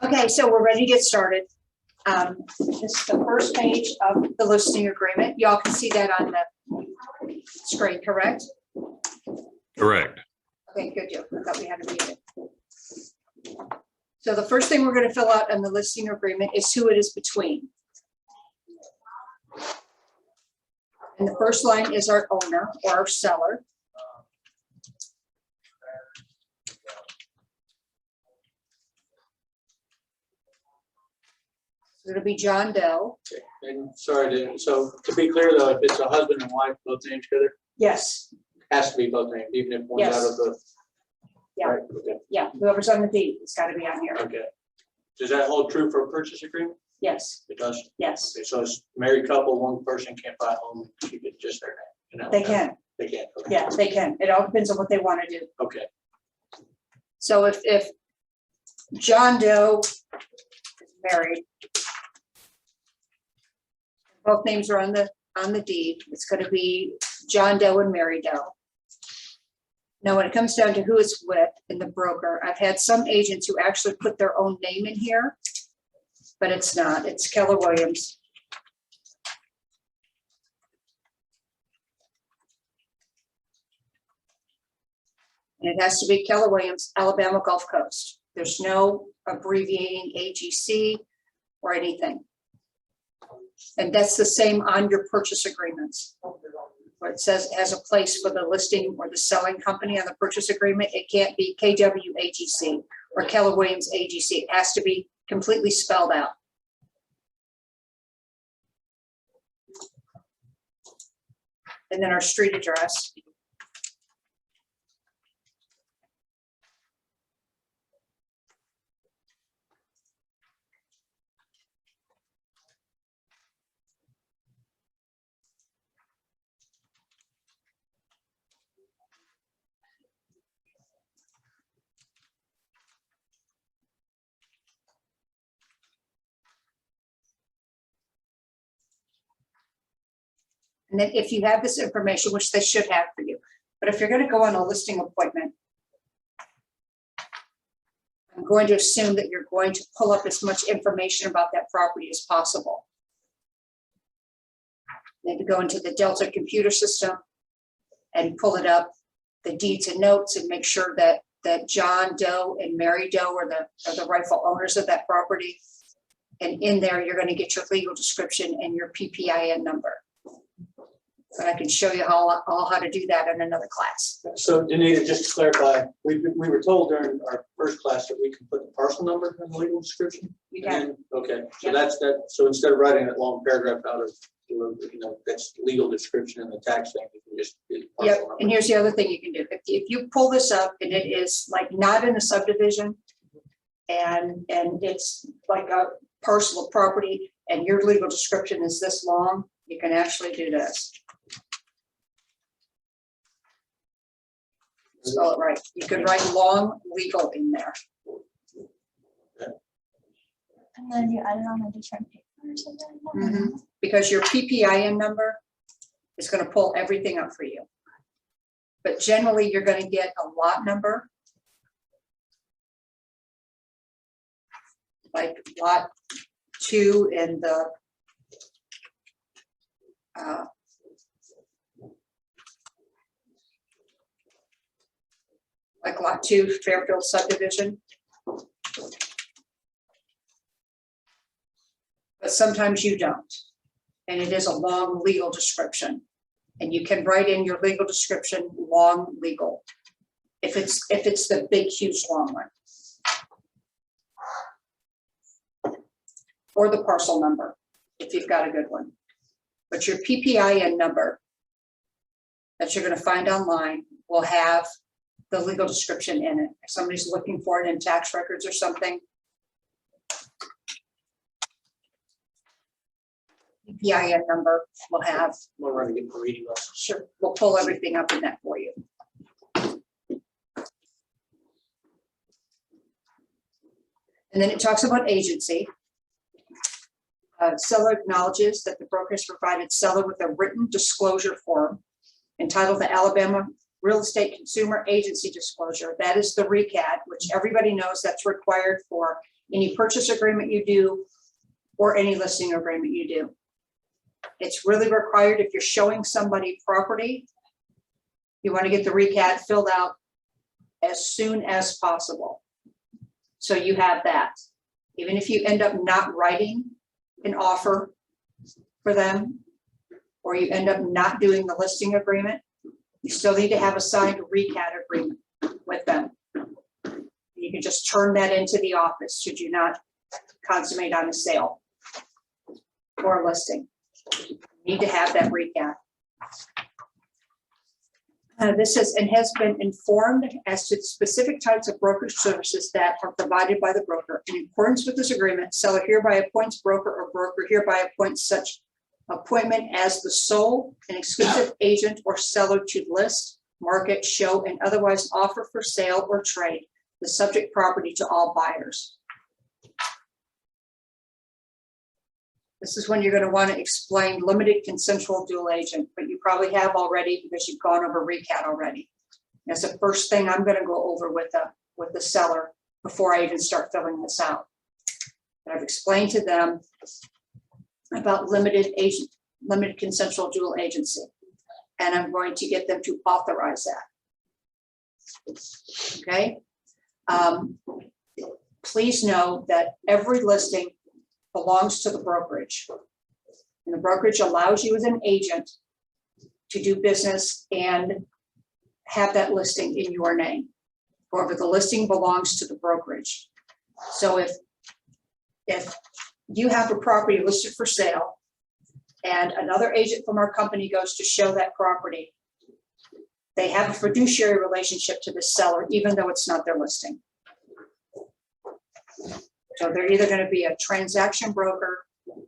Okay, so we're ready to get started. This is the first page of the listing agreement. Y'all can see that on the screen, correct? Correct. Okay, good deal. I thought we had to read it. So the first thing we're going to fill out on the listing agreement is who it is between. And the first line is our owner or our seller. It'll be John Doe. And sorry, so to be clear though, if it's a husband and wife, both names together, Yes. has to be both names, even if one's Yes. out of the. Yeah. Right, okay, Yeah, whoever's on the deed, it's got to be on here. okay. Does that hold true for a purchase agreement? Yes, It does. yes, Okay, so it's married couple, one person can't buy a home, keep it just their name, you know? they can. They can, okay. Yeah, they can. It all depends on what they want to do. Okay, So if John Doe is married, both names are on the deed, it's going to be John Doe and Mary Doe. Now, when it comes down to who it's with in the broker, I've had some agents who actually put their own name in here, but it's not. It's Keller Williams. And it has to be Keller Williams, Alabama Gulf Coast. There's no abbreviating AGC or anything. And that's the same on your purchase agreements. Where it says it has a place for the listing or the selling company on the purchase agreement, it can't be KWAGC or Keller Williams AGC. It has to be completely spelled out. And then our street address. And then if you have this information, which they should have for you, but if you're going to go on a listing appointment, I'm going to assume that you're going to pull up as much information about that property as possible. Maybe go into the Delta computer system and pull it up, the deeds and notes, and make sure that John Doe and Mary Doe are the rightful owners of that property. And in there, you're going to get your legal description and your PPIN number. But I can show you all how to do that in another class. so Danita, just to clarify, we were told during our first class that we can put the parcel number in the legal description? You can. And then- Okay, so Yep. that's that, so instead of writing that long paragraph out of, you know, that's legal description and the tax thing, you can just. do the Yep, parcel number. and here's the other thing you can do. If you pull this up and it is like not in a subdivision and it's like a parcel of property and your legal description is this long, you can actually do this. Spell it right. You could write long legal in there. And then you add it on a different paper or something. Because your PPIN number is going to pull everything up for you. But generally, you're going to get a lot number. Like lot 2 in the like lot 2 Fairfield subdivision. But sometimes you don't. And it is a long legal description. And you can write in your legal description, long legal. If it's the big, huge, long one. Or the parcel number, if you've got a good one. But your PPIN number that you're going to find online will have the legal description in it. If somebody's looking for it in tax records or something, PPIN number will have, We're running it for reading lessons. sure, we'll pull everything up in that for you. And then it talks about agency. Seller acknowledges that the broker has provided seller with a written disclosure form entitled the Alabama Real Estate Consumer Agency Disclosure. That is the RECAD, which everybody knows that's required for any purchase agreement you do, or any listing agreement you do. It's really required if you're showing somebody property, you want to get the recap filled out as soon as possible. So you have that. Even if you end up not writing an offer for them, or you end up not doing the listing agreement, you still need to have a signed recap agreement with them. You can just turn that into the office should you not consummate on a sale or a listing. You need to have that recap. This is and has been informed as to the specific types of brokerage services that are provided by the broker. In accordance with this agreement, seller hereby appoints broker or broker hereby appoints such appointment as the sole and exclusive agent or seller to list, market, show, and otherwise offer for sale or trade the subject property to all buyers. This is when you're going to want to explain limited consensual dual agent, but you probably have already because you've gone over recap already. That's the first thing I'm going to go over with the seller before I even start filling this out. But I've explained to them about limited consensual dual agency, and I'm going to get them to authorize that. Okay. Please know that every listing belongs to the brokerage, and the brokerage allows you as an agent to do business and have that listing in your name. However, the listing belongs to the brokerage. So if you have a property listed for sale and another agent from our company goes to show that property, they have a fiduciary relationship to the seller, even though it's not their listing. So they're either going to be a transaction broker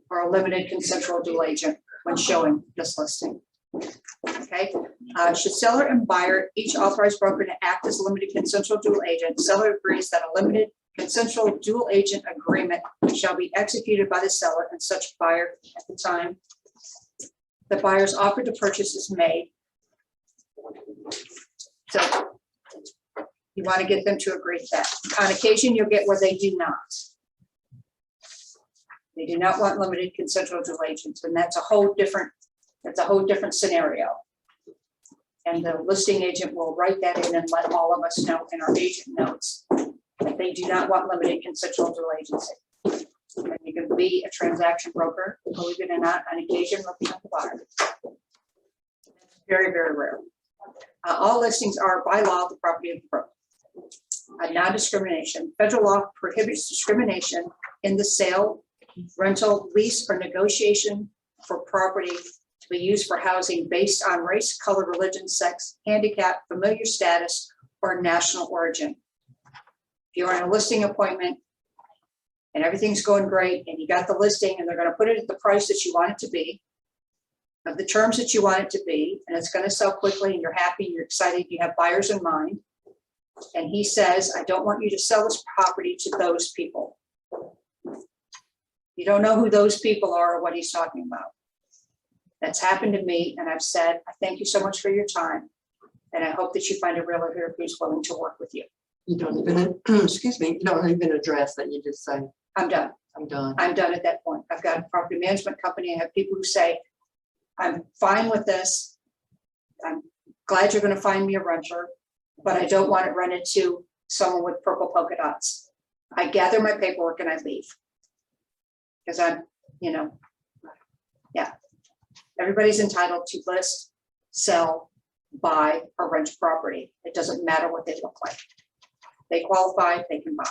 or a limited consensual dual agent when showing this listing. Okay. Should seller and buyer each authorize broker to act as a limited consensual dual agent, seller agrees that a limited consensual dual agent agreement shall be executed by the seller and such buyer at the time the buyer's offer to purchase is made. So you want to get them to agree to that. On occasion, you'll get where they do not. They do not want limited consensual dual agents, and that's a whole different scenario. And the listing agent will write that in and let all of us know in our agent notes that they do not want limited consensual dual agency. And you can be a transaction broker, believe it or not, on occasion represent the buyer. Very, very rare. All listings are by law the property of the broker. Non-discrimination. Federal law prohibits discrimination in the sale, rental, lease, or negotiation for property to be used for housing based on race, color, religion, sex, handicap, familiar status, or national origin. If you're on a listing appointment and everything's going great and you got the listing and they're going to put it at the price that you want it to be, of the terms that you want it to be, and it's going to sell quickly and you're happy, you're excited, you have buyers in mind, and he says, I don't want you to sell this property to those people. You don't know who those people are or what he's talking about. That's happened to me, and I've said, I thank you so much for your time, and I hope that you find a realtor who's willing to work with you. You don't even, excuse me, you don't even address that. You just say, I'm done. I'm done. I'm done at that point. I've got a property management company. I have people who say, I'm fine with this. I'm glad you're going to find me a renter, but I don't want it rented to someone with purple polka dots. I gather my paperwork and I leave. Because I'm, yeah. Everybody's entitled to list, sell, buy, or rent property. It doesn't matter what they look like. They qualify, they can buy.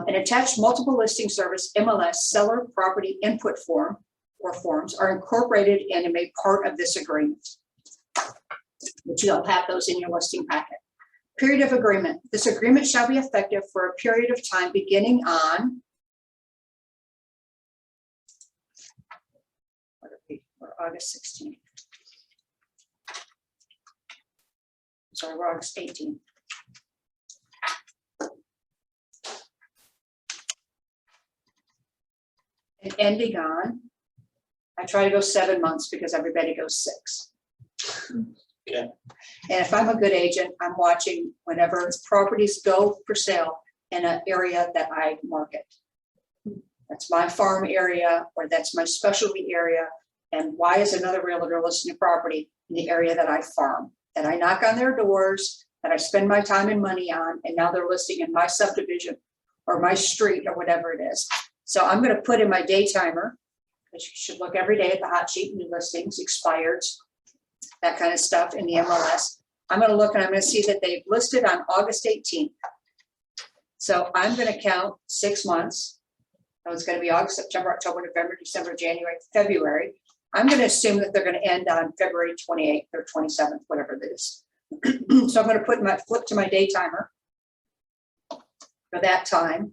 An attached multiple listing service, MLS, seller property input form or forms are incorporated and made part of this agreement. But you'll have those in your listing packet. Period of agreement. This agreement shall be effective for a period of time beginning on August 16th. Sorry, we're August 18th. And ending on, I try to go 7 months because everybody goes 6. Okay. And if I'm a good agent, I'm watching whenever properties go for sale, in an area that I market. That's my farm area, or that's my specialty area. And why is another realtor listing a property in the area that I farm, that I knock on their doors, that I spend my time and money on, and now they're listing in my subdivision or my street or whatever it is. So I'm going to put in my day timer, because you should look every day at the hot sheet, new listings, expireds, that kind of stuff in the MLS. I'm going to look and I'm going to see that they've listed on August 18th. So I'm going to count 6 months. So it's going to be August, September, October, November, December, January, February. I'm going to assume that they're going to end on February 28th or 27th, whatever it is. So I'm going to put my flip to my day timer for that time,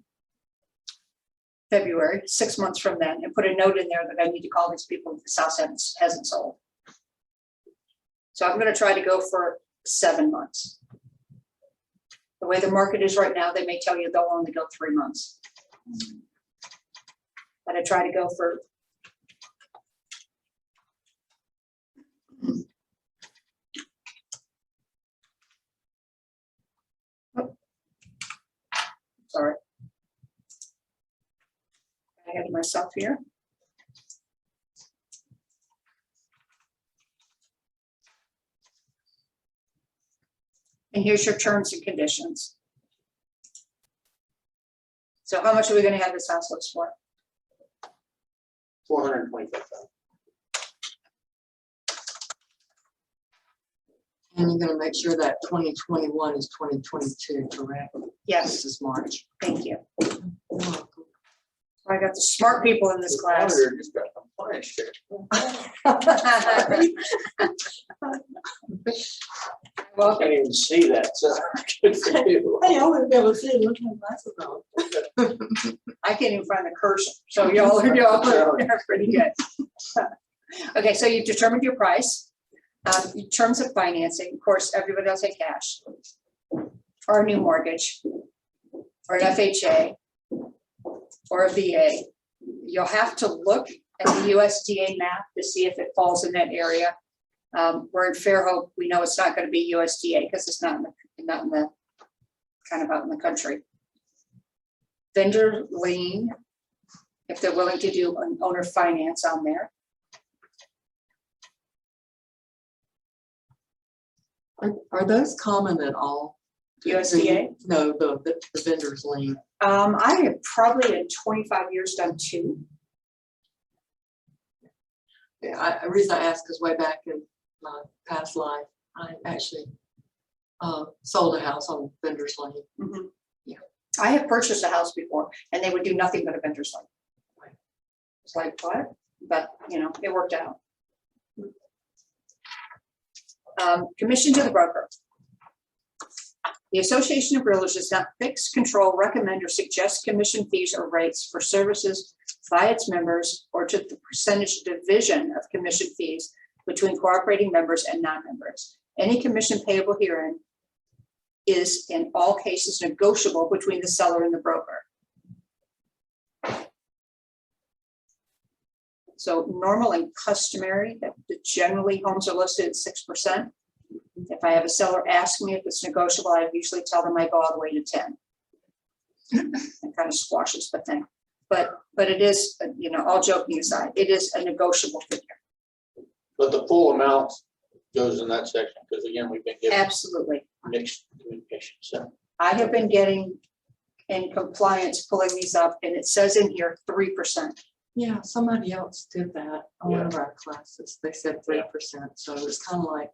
February, 6 months from then, and put a note in there that I need to call these people if this house hasn't sold. So I'm going to try to go for 7 months. The way the market is right now, they may tell you they'll only go 3 months. But I try to go for sorry. I had myself here. And here's your terms and conditions. So how much are we going to have this house list for? $425,000. And you're gonna make sure that 2021 is 2022, correct? Yes, This is March. thank you. I got the smart people in this The class. auditor just got compliance check. Well, Can't even see that, so good for you. Hey, I wouldn't be able to see it with my glasses on. I can't even find the cursor, so y'all are pretty good. Okay, so you've determined your price. In terms of financing, of course, everybody else say cash, or a new mortgage, or an FHA, or a VA. You'll have to look at the USDA map to see if it falls in that area. We're in Fairhope, we know it's not going to be USDA because it's not in the kind of out in the country. Vendor lien, if they're willing to do an owner finance on there. Are those common at all? USDA? No, the vendor's lien. I have probably in 25 years done 2. Yeah, the reason I ask is way back in my past life, I actually sold a house on vendor's lien. Mhm. Yeah. I have purchased a house before and they would do nothing but a vendor's lien. It's like, what? But, you know, it worked out. Commission to the broker. The Association of Realtors does not fix, control, recommend, or suggest commission fees or rates for services by its members or to the percentage division of commission fees between cooperating members and non-members. Any commission payable herein is in all cases negotiable between the seller and the broker. So normal and customary, that generally homes are listed at 6%. If I have a seller ask me if it's negotiable, I usually tell them I go all the way to 10. It kind of squashes the thing. But it is, you know, all joking aside, it is a negotiable figure. But the full amount goes in that section, because again, we've been getting Absolutely. mixed communication, so. I have been getting in compliance, pulling these up, and it says in here 3%. Yeah, somebody else did that on one of our classes. They said 3%. So it's kind of like,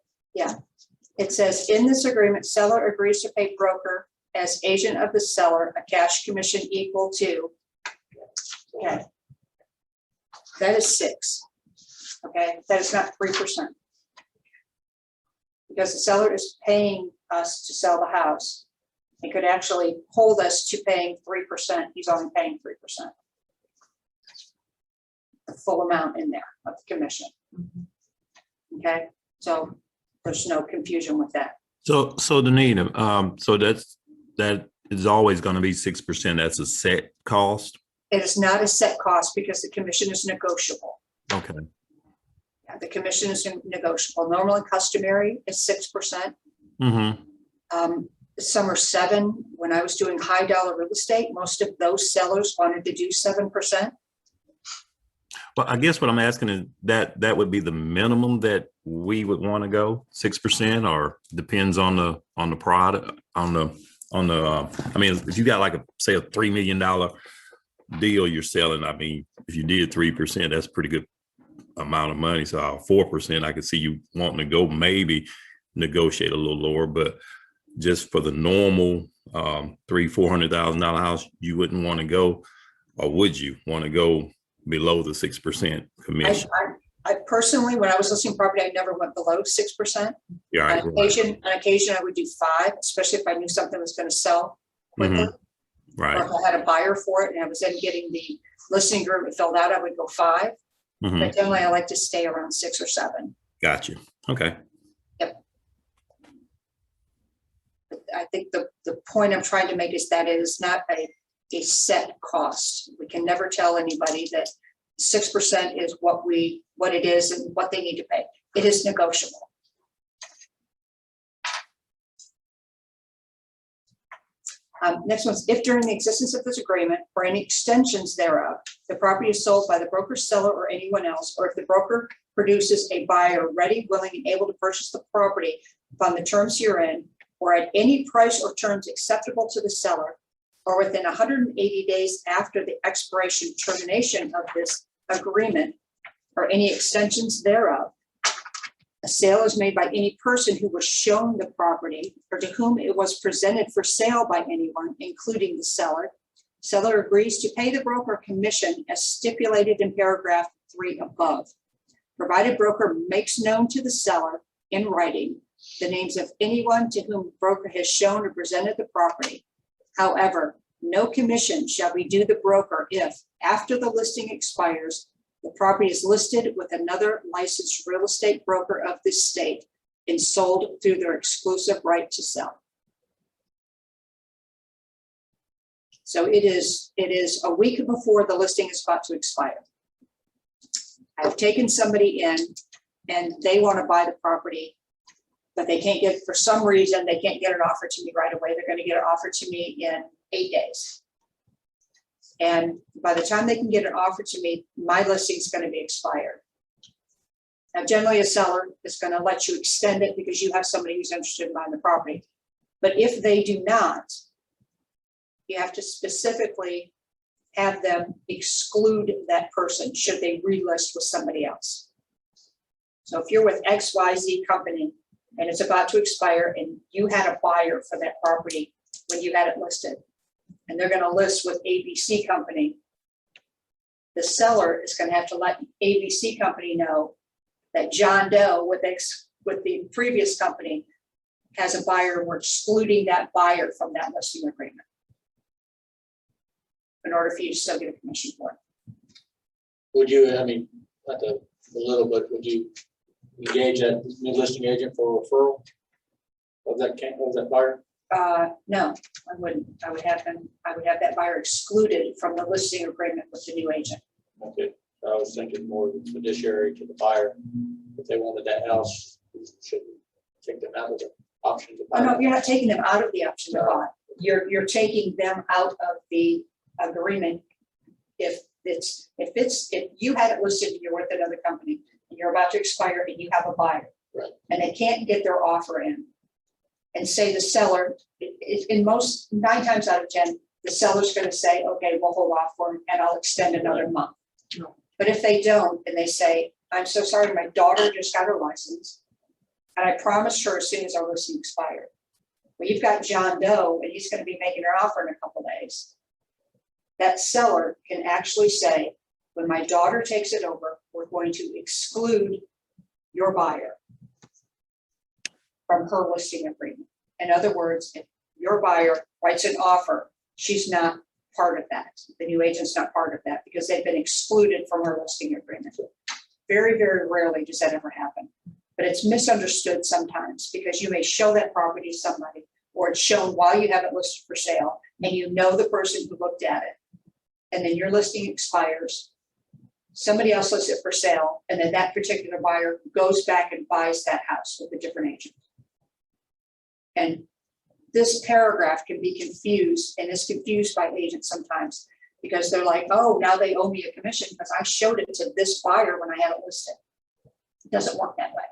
It says, in this agreement, seller agrees to pay broker as agent of the seller a cash commission equal to, okay, that is 6. Okay, that is not 3%. Because the seller is paying us to sell the house. It could actually hold us to paying 3%. He's only paying 3%. The full amount in there of the commission. Okay, so there's no confusion with that. So Danita, so that is always going to be 6%. That's a set cost. It is not a set cost because the commission is negotiable. Okay. Yeah, the commission is negotiable. Normal and customary is 6%. Mm-hmm. some are 7. When I was doing high dollar real estate, most of those sellers wanted to do 7%. Well, I guess what I'm asking is that would be the minimum that we would want to go, 6%, or depends on the product, I mean, if you got like say a $3 million deal you're selling, I mean, if you did 3%, that's a pretty good amount of money. So 4%, I could see you wanting to go maybe negotiate a little lower, but just for the normal $300,000-$400,000 house, you wouldn't want to go, or would you want to go below the 6% commission? I personally, when I was listing property, I never went below 6%. Yeah, right, On occasion, I would do 5, especially if I knew something was going to sell quickly. right. Or if I had a buyer for it and I was then getting the listing agreement filled out, I would go 5. Mhm. But generally, I like to stay around 6 or 7. Gotcha. Okay. I think the point I'm trying to make is that it is not a set cost. We can never tell anybody that 6% is what it is and what they need to pay. It is negotiable. Next one's, if during the existence of this agreement or any extensions thereof, the property is sold by the broker, seller, or anyone else, or if the broker produces a buyer ready, willing, and able to purchase the property upon the terms herein, or at any price or terms acceptable to the seller, or within 180 days after the expiration termination of this agreement, or any extensions thereof, a sale is made by any person who was shown the property or to whom it was presented for sale by anyone, including the seller. Seller agrees to pay the broker commission as stipulated in paragraph 3 above, provided broker makes known to the seller in writing the names of anyone to whom broker has shown or presented the property. However, no commission shall be due the broker if, after the listing expires, the property is listed with another licensed real estate broker of this state and sold through their exclusive right to sell. So it is a week before the listing is about to expire. I've taken somebody in and they want to buy the property, but they can't get, for some reason, they can't get an offer to me right away. They're going to get an offer to me in 8 days. And by the time they can get an offer to me, my listing is going to be expired. Now, generally a seller is going to let you extend it because you have somebody who's interested in buying the property. But if they do not, you have to specifically have them exclude that person should they relist with somebody else. So if you're with XYZ company and it's about to expire and you had a buyer for that property when you had it listed, and they're going to list with ABC company, the seller is going to have to let ABC company know that John Doe with the previous company has a buyer, and we're excluding that buyer from that listing agreement in order for you to still get a commission for it. Would you, I mean, not a little, but would you engage that new listing agent for a referral of that buyer? No, I wouldn't. I would have that buyer excluded from the listing agreement with the new agent. Okay, I was thinking more fiduciary to the buyer. If they wanted that house, we should take them out of the option to buy. Oh, no, you're not taking them out of the option to buy. You're taking them out of the agreement. If you had it listed and you're with another company and you're about to expire and you have a buyer, right, and they can't get their offer in, and say the seller, in most 9 times out of 10, the seller's going to say, okay, we'll hold off for him and I'll extend another month. No. But if they don't, and they say, I'm so sorry, my daughter just got her license and I promised her as soon as our listing expired. Well, you've got John Doe and he's going to be making her offer in a couple of days. That seller can actually say, when my daughter takes it over, we're going to exclude your buyer from her listing agreement. In other words, if your buyer writes an offer, she's not part of that. The new agent's not part of that because they've been excluded from her listing agreement. Very, very rarely does that ever happen. But it's misunderstood sometimes because you may show that property to somebody or it's shown while you have it listed for sale and you know the person who looked at it. And then your listing expires. Somebody else lists it for sale and then that particular buyer goes back and buys that house with a different agent. And this paragraph can be confused and is confused by agents sometimes because they're like, oh, now they owe me a commission because I showed it to this buyer when I had it listed. It doesn't work that way.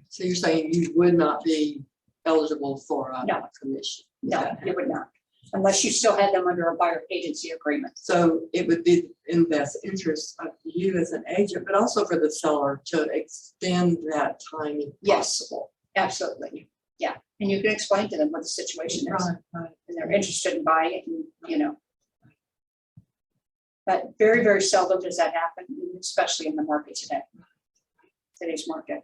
So you're saying you would not be eligible for a No. commission? No, it would not, unless you still had them under a buyer agency agreement. So it would be in best interest of you as an agent, but also for the seller to extend that time if Yes. possible. Absolutely. Yeah. And you can explain to them what the situation is. Right, right. And they're interested in buying it, and, you know. But very, very seldom does that happen, especially in the market today, today's market.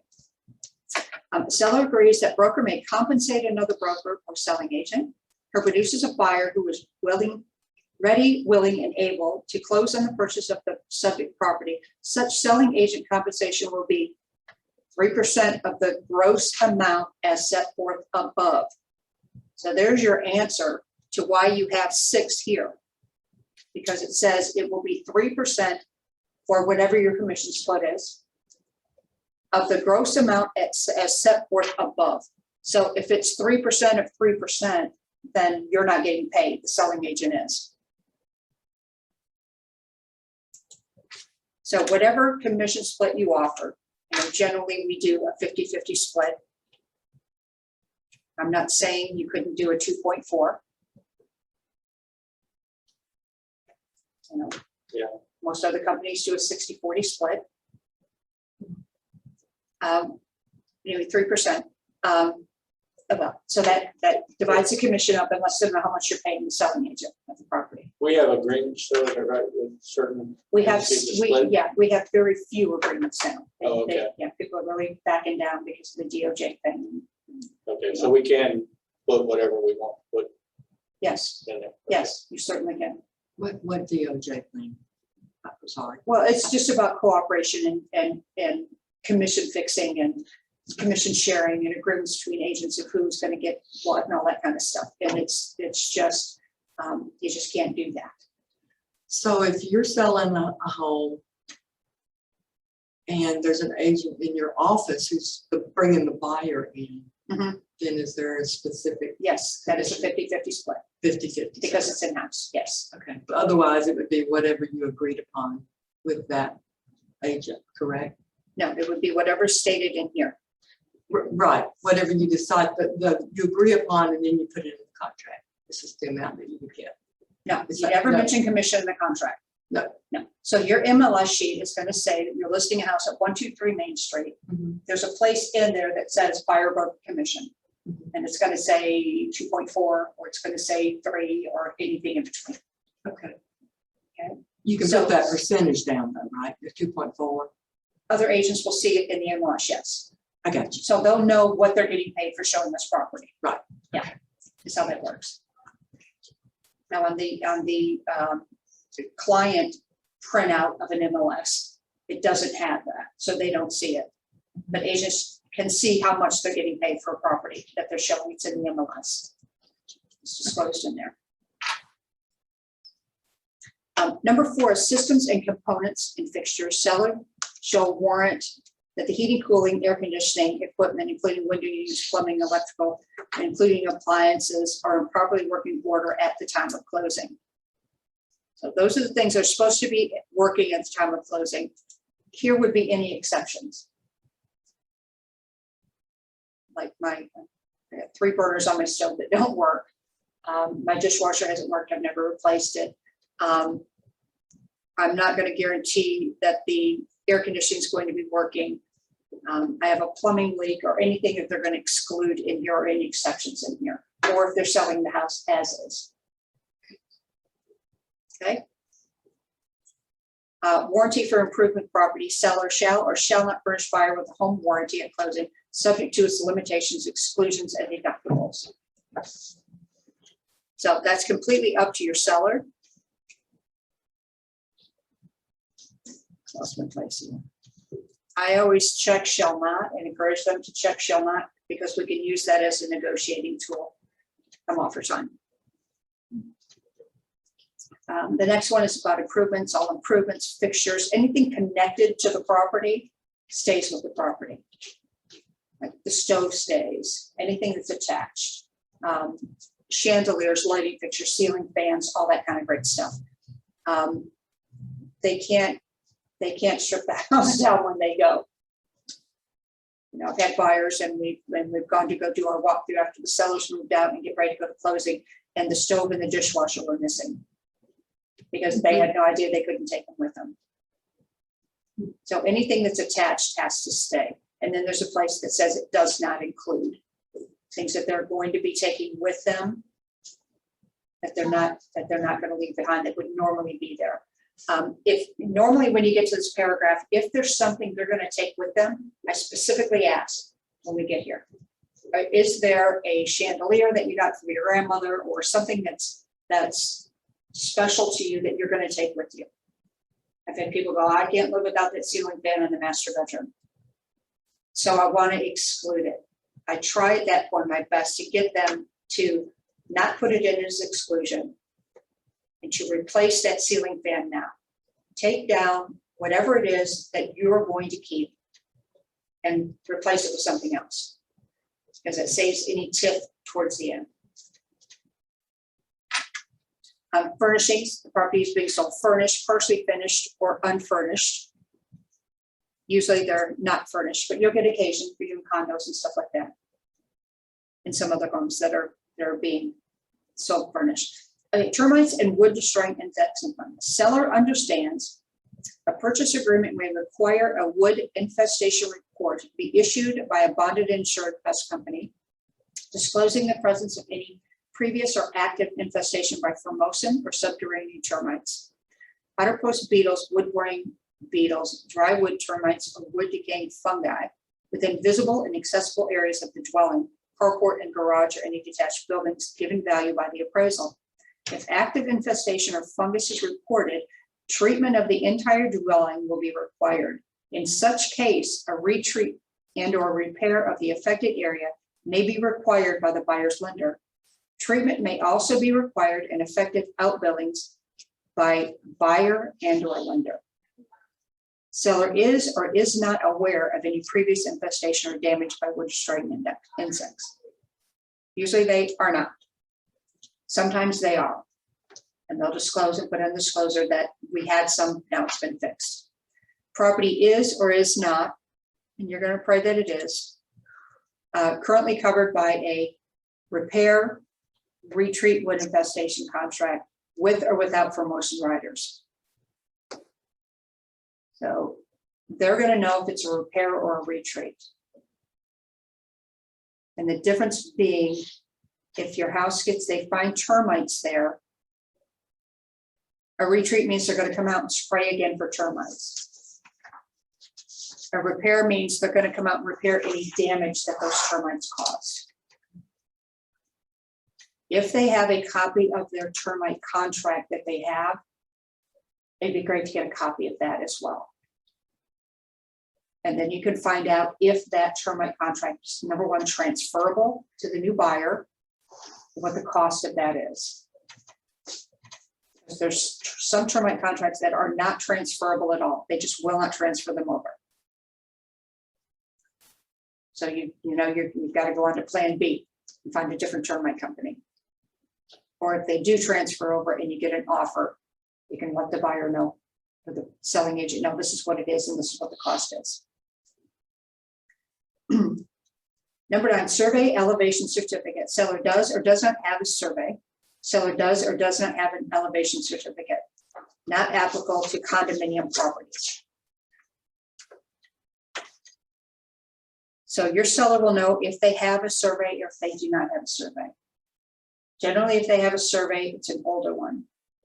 The seller agrees that broker may compensate another broker or selling agent, or produces a buyer who is ready, willing, and able to close on the purchase of the subject property. Such selling agent compensation will be 3% of the gross amount as set forth above. So there's your answer to why you have 6 here. Because it says it will be 3% for whatever your commission split is of the gross amount as set forth above. So if it's 3% of 3%, then you're not getting paid, the selling agent is. So whatever commission split you offer, you know, generally we do a 50-50 split. I'm not saying you couldn't do a 2.4. You know, Yeah. Most other companies do a 60-40 split. Maybe 3%. Well, so that divides the commission up and lets them know how much you're paying the selling agent of the property. We have agreements, so that right, with certain. We have, entities to split? we have very few agreements now. Oh, okay. Yeah, people are really backing down because of the DOJ thing. Okay, so we can put whatever we want, to put Yes, in there. Okay. yes, you certainly can. What DOJ thing? I'm sorry. Well, it's just about cooperation and commission fixing and commission sharing and agreements between agents of who's going to get what and all that kind of stuff. And it's just, you just can't do that. So if you're selling a home and there's an agent in your office who's bringing the buyer in, Mhm. then is there a specific Yes, that is a 50-50 split 50-50? because it's in-house. Yes, Okay, but otherwise it would be whatever you agreed upon with that agent, correct? no, it would be whatever's stated in here. Right, whatever you decide, but you agree upon and then you put it in the contract. This is the amount that you would get. No, Is you that- never no. mention commission in the contract. No. No. So your MLS sheet is going to say that you're listing a house at 123 Main Street. Mhm. There's a place in there that says buyer broker commission. Mhm. And it's going to say 2.4, or it's going to say 3, or anything in between. Okay. Okay. You can So- put that percentage down then, right? The 2.4. Other agents will see it in the MLS, yes. I got you. So they'll know what they're getting paid for showing this property. Right. Yeah, is how that works. Now on the client printout of an MLS, it doesn't have that, so they don't see it. But agents can see how much they're getting paid for a property that they're showing. It's in the MLS. It's disclosed in there. Number 4 is systems and components and fixtures. Seller shall warrant that the heating, cooling, air conditioning equipment, including window units, plumbing, electrical, including appliances, are in properly working order at the time of closing. So those are the things that are supposed to be working at the time of closing. Here would be any exceptions. Like I have 3 burners on my stove that don't work. My dishwasher hasn't worked. I've never replaced it. I'm not going to guarantee that the air conditioning is going to be working. I have a plumbing leak or anything that they're going to exclude in here, or any exceptions in here, or if they're selling the house as is. Okay. Warranty for improvement property. Seller shall or shall not furnish buyer with a home warranty at closing, subject to its limitations, exclusions, and deductibles. So that's completely up to your seller. Lost my place here. I always check shall not and encourage them to check shall not, because we can use that as a negotiating tool come offer time. The next one is about improvements. All improvements, fixtures, anything connected to the property stays with the property. like the stove stays, anything that's attached, chandeliers, lighting fixtures, ceiling fans, all that kind of great stuff. They can't strip the house down when they go. You know, I've had buyers and we've gone to go do our walkthrough after the sellers moved out and get ready to go to closing, and the stove and the dishwasher were missing because they had no idea they couldn't take them with them. So anything that's attached has to stay. And then there's a place that says it does not include things that they're going to be taking with them, that they're not going to leave behind that would normally be there. If normally when you get to this paragraph, if there's something they're going to take with them, I specifically ask when we get here, is there a chandelier that you got from your grandmother or something that's special to you that you're going to take with you? I've had people go, I can't live without that ceiling fan in the master bedroom. So I want to exclude it. I try at that point my best to get them to not put it in as exclusion and to replace that ceiling fan now. Take down whatever it is that you're going to keep and replace it with something else, because it saves any tip towards the end. Furnishings, the property is being sold furnished, partially finished, or unfurnished. Usually they're not furnished, but you'll get occasions for doing condos and stuff like that. And some other homes that are being sold furnished. Okay, termites and wood destroying insects and fungus. Seller understands a purchase agreement may require a wood infestation report to be issued by a bonded insured pest company, disclosing the presence of any previous or active infestation by Formosan or subterranean termites, outerpost beetles, wood-boring beetles, dry wood termites, or wood decaying fungi within visible and accessible areas of the dwelling, carport, and garage, or any detached buildings given value by the appraisal. If active infestation or fungus is reported, treatment of the entire dwelling will be required. In such case, a retreat and or repair of the affected area may be required by the buyer's lender. Treatment may also be required in affected outbuildings by buyer and or lender. Seller is or is not aware of any previous infestation or damage by wood destroying insects. Usually they are not. Sometimes they are. And they'll disclose and put in the disclosure that we had some, now it's been fixed. Property is or is not, and you're going to pray that it is, currently covered by a repair, retreat wood infestation contract with or without Formosan riders. So they're going to know if it's a repair or a retreat. And the difference being, if your house they find termites there, a retreat means they're going to come out and spray again for termites. A repair means they're going to come out and repair any damage that those termites caused. If they have a copy of their termite contract that they have, it'd be great to get a copy of that as well. And then you can find out if that termite contract is, number one, transferable to the new buyer, what the cost of that is. There's some termite contracts that are not transferable at all. They just will not transfer them over. So you've got to go on to plan B and find a different termite company. Or if they do transfer over and you get an offer, you can let the buyer know, or the selling agent know, this is what it is and this is what the cost is. Number 9, survey elevation certificate. Seller does or does not have a survey. Seller does or does not have an elevation certificate. Not applicable to condominium properties. So your seller will know if they have a survey or if they do not have a survey. Generally, if they have a survey, it's an older one,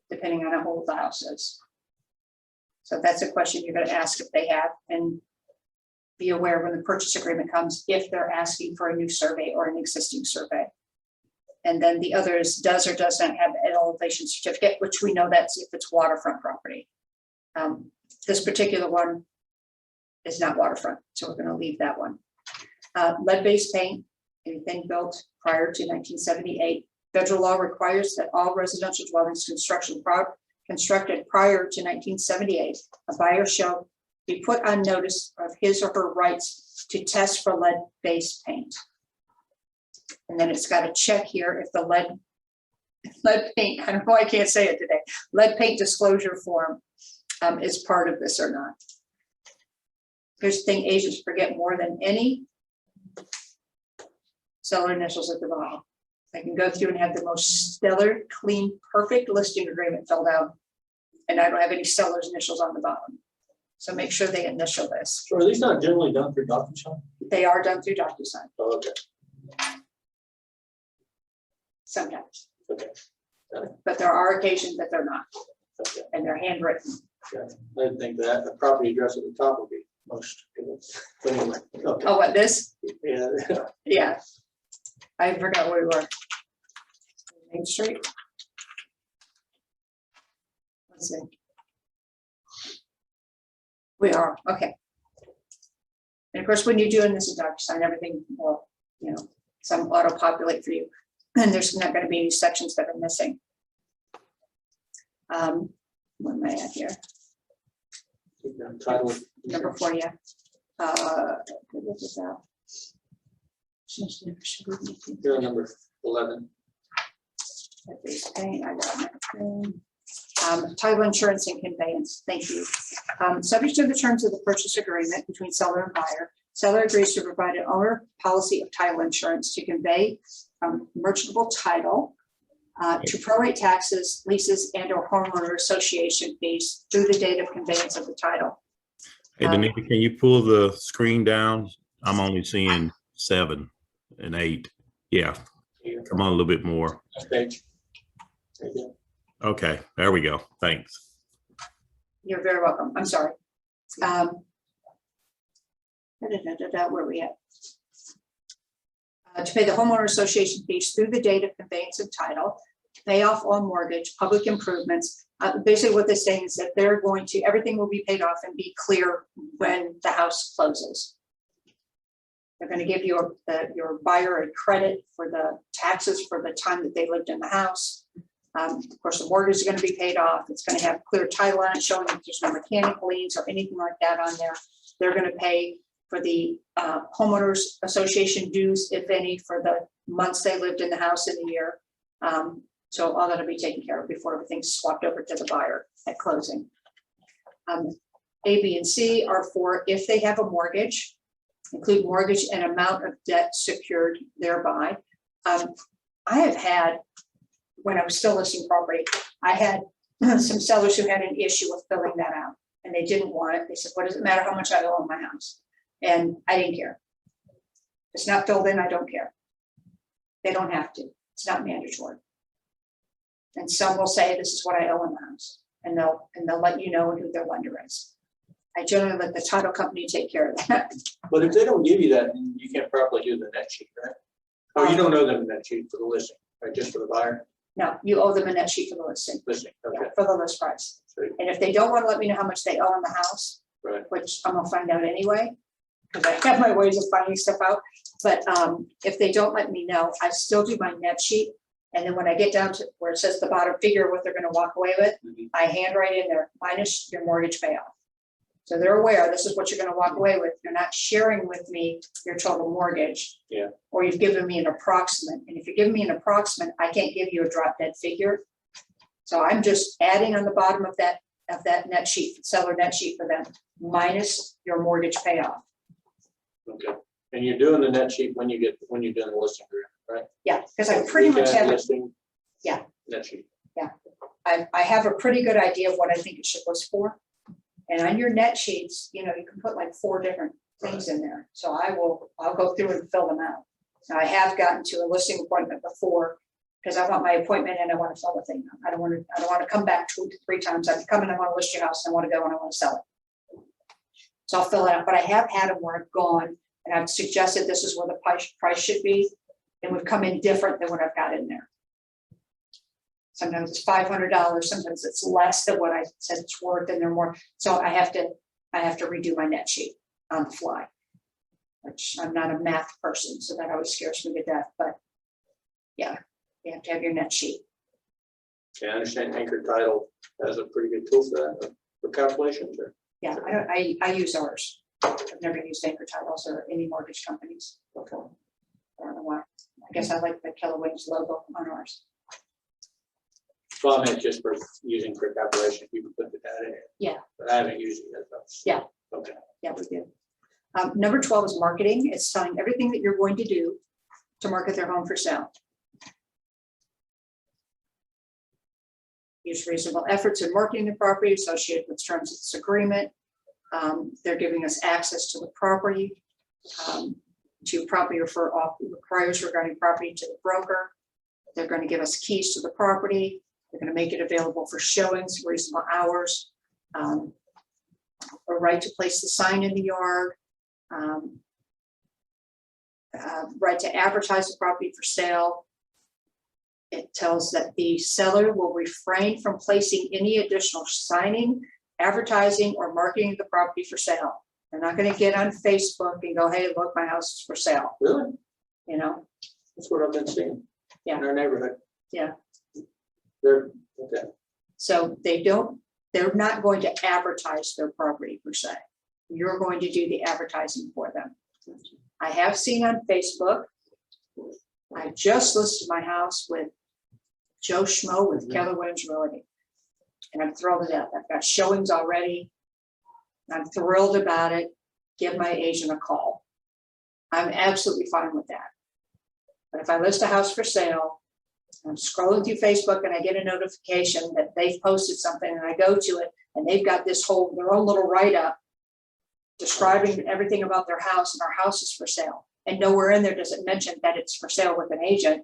depending on how old the house is. So that's a question you're going to ask if they have, and be aware when the purchase agreement comes, if they're asking for a new survey or an existing survey. And then the other is does or does not have an elevation certificate, which we know that's if it's waterfront property. This particular one is not waterfront, so we're going to leave that one. Lead-based paint, anything built prior to 1978. Federal law requires that all residential dwellings constructed prior to 1978, a buyer shall be put on notice of his or her rights to test for lead-based paint. And then it's got a check here if the lead paint, I don't know, I can't say it today, lead paint disclosure form is part of this or not. Here's the thing, agents forget more than any. Seller initials at the bottom. I can go through and have the most stellar, clean, perfect listing agreement filled out, and I don't have any seller's initials on the bottom. So make sure they initial this. So are these not generally done through DocuSign? They are done through DocuSign Oh, okay, sometimes, okay, but there are occasions that they're not, okay. and they're handwritten. I didn't think that the property address at the top would be most. But anyway, okay, Oh, what, this? yeah. Yeah. I forgot where we were. Main Street. Let's see. We are, okay. And of course, when you're doing this in DocuSign, everything will, you know, some auto-populate for you. And there's not going to be any sections that are missing. What am I at here? Title. Number 4, yeah. What is that? You're on number 11. Paint, I got that. Title insurance and conveyance, thank you. Subject to the terms of the purchase agreement between seller and buyer, seller agrees to provide an owner policy of title insurance to convey merchantable title to prorate taxes, leases, and or homeowner association fees through the date of conveyance of the title. Hey, Danica, can you pull the screen down? I'm only seeing 7 and 8. Yeah, come on a little bit more. Next page. There you go. Okay, there we go. Thanks. You're very welcome. I'm sorry. Where are we at? To pay the homeowner association fees through the date of conveyance of title, pay off all mortgage, public improvements. Basically what they're saying is that they're going to, everything will be paid off and be clear when the house closes. They're going to give your buyer a credit for the taxes for the time that they lived in the house. Of course, the mortgage is going to be paid off. It's going to have clear title on it showing that there's no mechanical liens or anything like that on there. They're going to pay for the homeowners association dues, if any, for the months they lived in the house in a year. So all that'll be taken care of before everything's swapped over to the buyer at closing. A, B, and C are for if they have a mortgage, include mortgage and amount of debt secured thereby. I have had, when I was still listing property, I had some sellers who had an issue with filling that out and they didn't want it. They said, what does it matter how much I owe on my house? And I didn't care. It's not filled in, I don't care. They don't have to, it's not mandatory. And some will say, this is what I owe on the house. And they'll let you know who their lender is. I generally let the title company take care of that. But if they don't give you that, then you can't properly do the net sheet, right? Oh, you don't owe them a net sheet for the listing, right? Just for the buyer No, you owe them a net sheet for the listing, listing. Okay. yeah, for the list price. Sweet. And if they don't want to let me know how much they owe on the house, Right. which I'm gonna find out anyway, because I have my ways of finding stuff out. But if they don't let me know, I still do my net sheet. And then when I get down to where it says the bottom figure, what they're gonna walk away with, Mhm. I handwrite in there, minus your mortgage payoff. So they're aware, this is what you're gonna walk away with. You're not sharing with me your total mortgage. Yeah. Or you've given me an approximate. And if you're giving me an approximate, I can't give you a drop dead figure. So I'm just adding on the bottom of that net sheet, seller net sheet for them, minus your mortgage payoff. Okay. And you're doing the net sheet when you're doing the listing agreement, right? Yeah, because I pretty much have, Listing. Yeah. Net sheet. I have a pretty good idea of what I think it should list for. And on your net sheets, you know, you can put like 4 different things in there. So I'll go through and fill them out. Now I have gotten to a listing appointment before because I want my appointment and I want to fill the thing out. I don't want to come back 2 to 3 times. I come and I want to list your house and I want to go and I want to sell it. So I'll fill it out, but I have had them where I've gone and I've suggested this is where the price should be. It would come in different than what I've got in there. Sometimes it's $500, sometimes it's less than what I said it's worth, and they're more. So I have to redo my net sheet on the fly, which I'm not a math person, so that always scares me to death. But yeah, you have to have your net sheet. Yeah, I understand Anchor Title has a pretty good tool for that, for calculations. Or Yeah, I use ours. I've never used Anchor Titles or any mortgage companies before. I don't know why. I guess I like the Keller Williams logo on ours. Well, I meant just for using for calculation, you can put the data in. Yeah. But I haven't used it yet, though. Yeah. Okay. Yeah, we do. Number 12 is marketing. It's telling everything that you're going to do to market their home for sale. Use reasonable efforts in marketing the property associated with terms of this agreement. They're giving us access to the property, to property requires regarding property to the broker. They're going to give us keys to the property. They're going to make it available for showings, reasonable hours, a right to place the sign in the yard, right to advertise the property for sale. It tells that the seller will refrain from placing any additional signing, advertising, or marketing the property for sale. They're not going to get on Facebook and go, hey, look, my house is for sale. Really? You know, That's what I've been seeing. Yeah. In our neighborhood. Yeah. They're, okay. so they're not going to advertise their property per se. You're going to do the advertising for them. I have seen on Facebook, I just listed my house with Joe Schmo with Keller Williams Realty. And I'm thrilled to death. I've got showings already. I'm thrilled about it. Give my agent a call. I'm absolutely fine with that. But if I list a house for sale, I'm scrolling through Facebook and I get a notification that they've posted something and I go to it and they've got their own little write-up describing everything about their house and our house is for sale. And nowhere in there does it mention that it's for sale with an agent,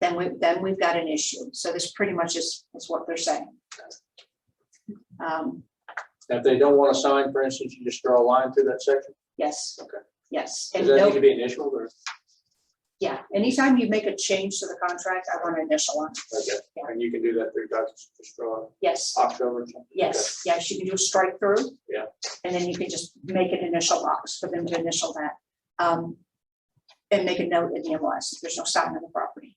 then we've got an issue. So this pretty much is what they're saying. If they don't want to sign, for instance, you just draw a line through that section? Yes. Okay. Yes. Does And that need to be initialed or? yeah, anytime you make a change to the contract, I want an initial on it. Okay. Yeah. And you can do that through documents, just draw Yes. October or something? Yes, yes, you can do a strike through. Yeah. And then you can just make an initial box for them to initial that. And make a note in the MLS, there's no sign on the property.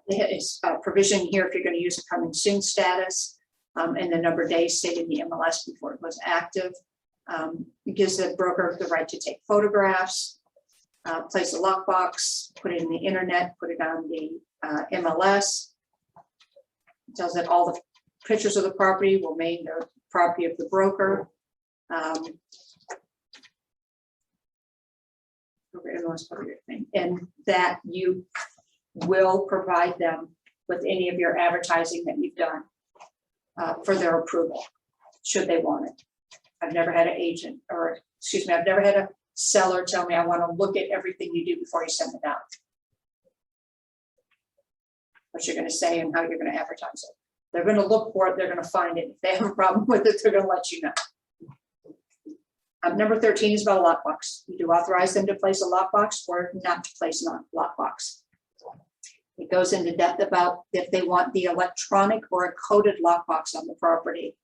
It's a provision here if you're going to use a coming soon status, and the number of days stated in the MLS before it was active. It gives the broker the right to take photographs, place a lockbox, put it in the internet, put it on the MLS. It tells that all the pictures of the property will remain the property of the broker. And that you will provide them with any of your advertising that you've done for their approval, should they want it. I've never had an agent, or excuse me, I've never had a seller tell me, I want to look at everything you do before you send it out. What you're going to say and how you're going to advertise it. They're going to look for it, they're going to find it. If they have a problem with it, they're going to let you know. Number 13 is about a lockbox. You do authorize them to place a lockbox or not to place a lockbox. It goes into depth about if they want the electronic or a coded lockbox on the property.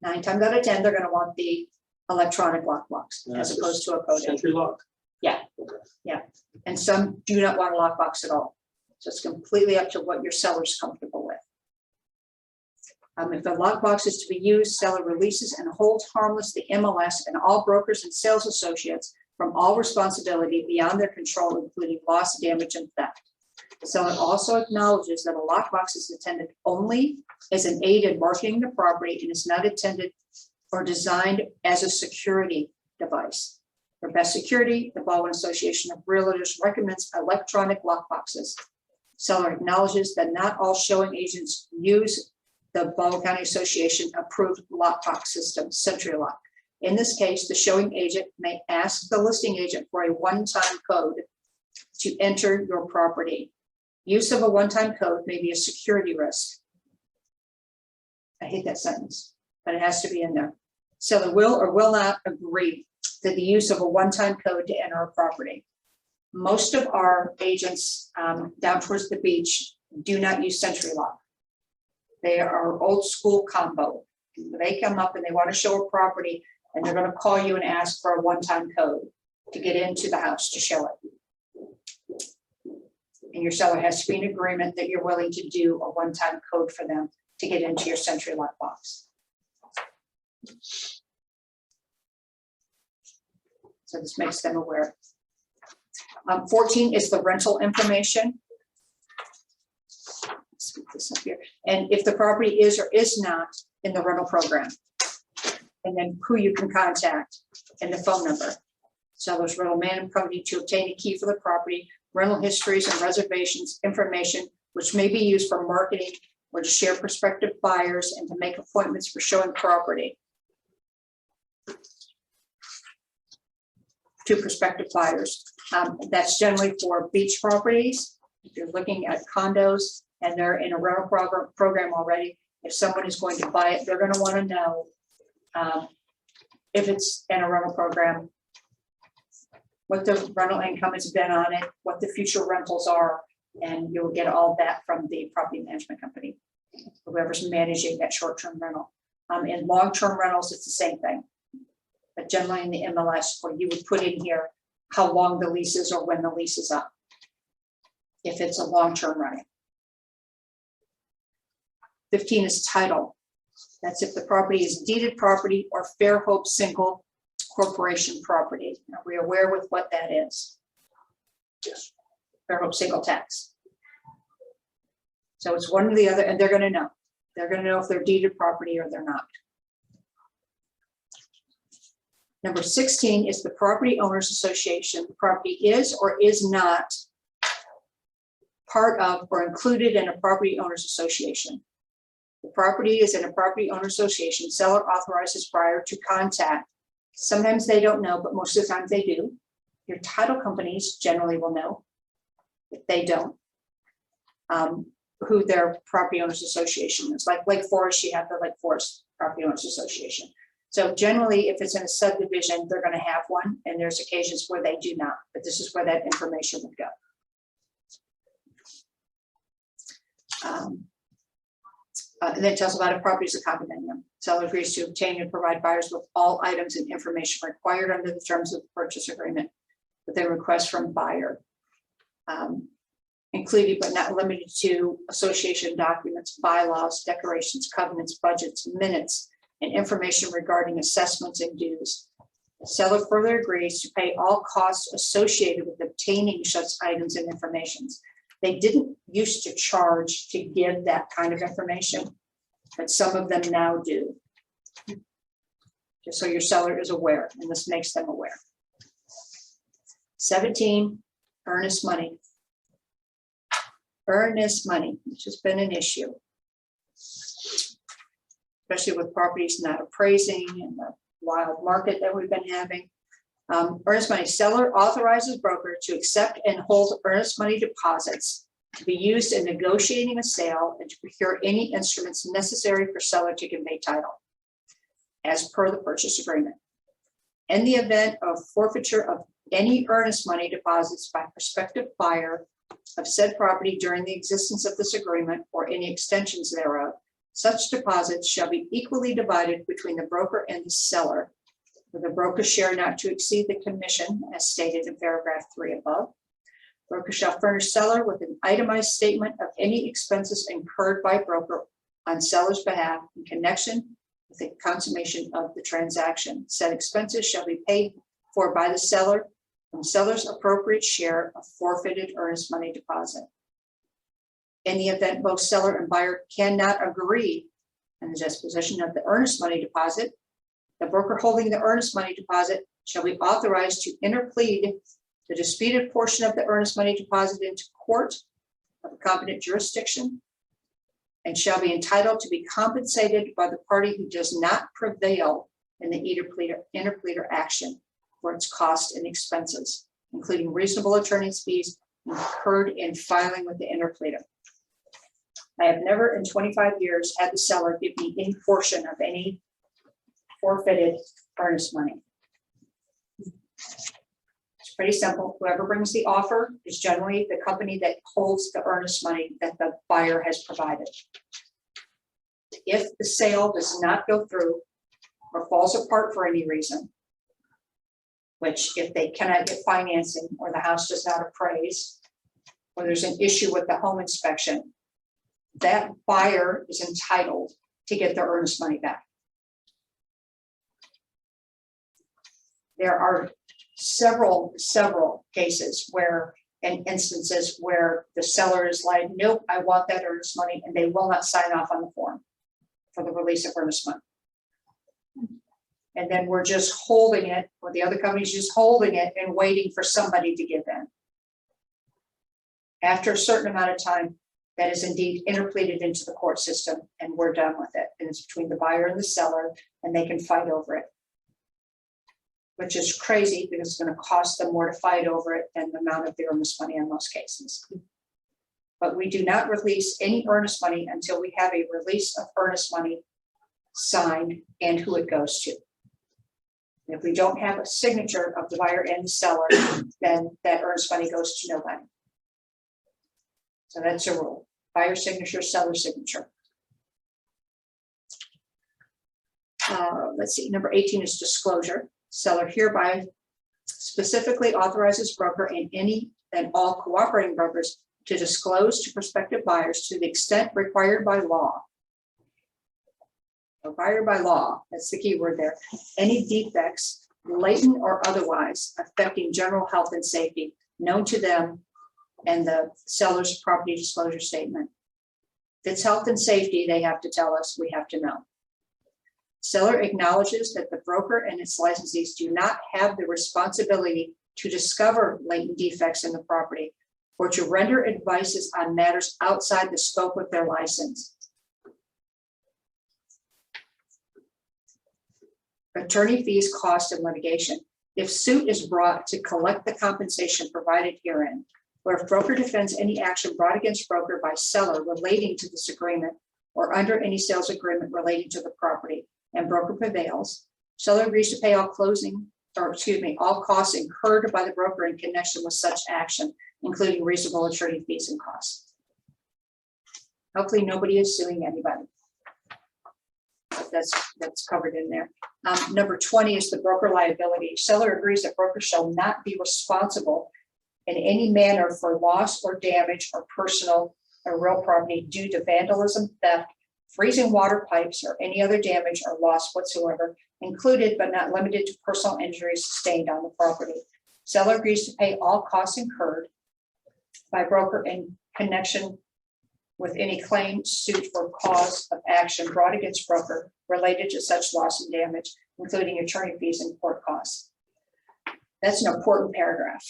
9 times out of 10, they're going to want the electronic lockbox as opposed to a coded. Century lock? Yeah. Okay. Yeah. And some do not want a lockbox at all. So it's completely up to what your seller's comfortable with. If the lockbox is to be used, seller releases and holds harmless the MLS and all brokers and sales associates from all responsibility beyond their control, including loss, damage, and theft. The seller also acknowledges that a lockbox is intended only as an aid in marketing the property and is not intended or designed as a security device. For best security, the Baldwin Association of Realtors recommends electronic lockboxes. Seller acknowledges that not all showing agents use the Baldwin County Association approved lockbox system, Century Lock. In this case, the showing agent may ask the listing agent for a one-time code to enter your property. Use of a one-time code may be a security risk. I hate that sentence, but it has to be in there. Seller will or will not agree to the use of a one-time code to enter a property. Most of our agents down towards the beach do not use Century Lock. They are old school combo. They come up and they want to show a property and they're going to call you and ask for a one-time code to get into the house to show it. And your seller has to be in agreement that you're willing to do a one-time code for them to get into your Century Lockbox. So this makes them aware. 14 is the rental information. Let's get this up here. And if the property is or is not in the rental program, and then who you can contact and the phone number. Seller's rental man company to obtain a key for the property, rental histories and reservations information, which may be used for marketing or to share prospective buyers and to make appointments for showing property to prospective buyers. That's generally for beach properties. If you're looking at condos and they're in a rental program already, if someone is going to buy it, they're going to want to know if it's in a rental program, what the rental income has been on it, what the future rentals are, and you'll get all that from the property management company, whoever's managing that short-term rental. In long-term rentals, it's the same thing. But generally in the MLS, where you would put in here how long the lease is or when the lease is up, if it's a long-term rental. 15 is title. That's if the property is deeded property or Fairhope single corporation property. Are we aware with what that is? Yes. Fairhope single tax. So it's one or the other, and they're going to know. They're going to know if they're deeded property or they're not. Number 16 is the property owners association. The property is or is not part of or included in a property owners association. The property is in a property owner association. Seller authorizes buyer to contact. Sometimes they don't know, but most of the time they do. Your title companies generally will know. If they don't, who their property owners association is. Like Lake Forest, you have the Lake Forest Property Owners Association. So generally, if it's in a subdivision, they're going to have one, and there's occasions where they do not, but this is where that information would go. And then it tells about a property is a condominium. Seller agrees to obtain and provide buyers with all items and information required under the terms of the purchase agreement with a request from buyer, including but not limited to association documents, bylaws, declarations, covenants, budgets, minutes, and information regarding assessments and dues. The seller further agrees to pay all costs associated with obtaining such items and information. They didn't used to charge to give that kind of information, but some of them now do. Just so your seller is aware, and this makes them aware. 17, earnest money. Earnest money, which has been an issue, especially with properties not appraising and the wild market that we've been having. Earnest money, seller authorizes broker to accept and hold earnest money deposits to be used in negotiating a sale and to procure any instruments necessary for seller to convey title as per the purchase agreement. In the event of forfeiture of any earnest money deposits by prospective buyer of said property during the existence of this agreement or any extensions thereof, such deposits shall be equally divided between the broker and the seller, with the broker's share not to exceed the commission as stated in paragraph 3 above. Broker shall furnish seller with an itemized statement of any expenses incurred by broker on seller's behalf in connection with the consummation of the transaction. Said expenses shall be paid for by the seller from seller's appropriate share of forfeited earnest money deposit. In the event both seller and buyer cannot agree on the disposition of the earnest money deposit, the broker holding the earnest money deposit shall be authorized to interplead the disputed portion of the earnest money deposit into court of a competent jurisdiction and shall be entitled to be compensated by the party who does not prevail in the interpleader action for its costs and expenses, including reasonable attorney's fees incurred in filing with the interpleader. I have never in 25 years had the seller give me any portion of any forfeited earnest money. It's pretty simple. Whoever brings the offer is generally the company that holds the earnest money that the buyer has provided. If the sale does not go through or falls apart for any reason, which if they cannot get financing or the house does not appraise, or there's an issue with the home inspection, that buyer is entitled to get their earnest money back. There are several cases where, and instances where the seller is like, nope, I want that earnest money, and they will not sign off on the form for the release of earnest money. And then we're just holding it, or the other company's just holding it and waiting for somebody to give in. After a certain amount of time, that is indeed interpleaded into the court system, and we're done with it. And it's between the buyer and the seller, and they can fight over it. Which is crazy, because it's going to cost them more to fight over it than the amount of the earnest money in most cases. But we do not release any earnest money until we have a release of earnest money signed and who it goes to. If we don't have a signature of the buyer and the seller, then that earnest money goes to nobody. So that's a rule: buyer signature, seller signature. Let's see, number 18 is disclosure. Seller hereby specifically authorizes broker and any and all cooperating brokers to disclose to prospective buyers, to the extent required by law. Required by law, that's the key word there. Any defects, latent or otherwise, affecting general health and safety known to them and the seller's property disclosure statement. If it's health and safety, they have to tell us, we have to know. Seller acknowledges that the broker and its licensees do not have the responsibility to discover latent defects in the property or to render advices on matters outside the scope of their license. Attorney fees, cost, and litigation. If suit is brought to collect the compensation provided herein, or if broker defends any action brought against broker by seller relating to this agreement or under any sales agreement relating to the property, and broker prevails, seller agrees to pay all all costs incurred by the broker in connection with such action, including reasonable attorney fees and costs. Hopefully nobody is suing anybody. That's covered in there. Number 20 is the broker liability. Seller agrees that broker shall not be responsible in any manner for loss or damage or personal or real property due to vandalism, theft, freezing water pipes, or any other damage or loss whatsoever, included but not limited to personal injuries sustained on the property. Seller agrees to pay all costs incurred by broker in connection with any claim, suit, or cause of action brought against broker related to such loss and damage, including attorney fees and court costs. That's an important paragraph.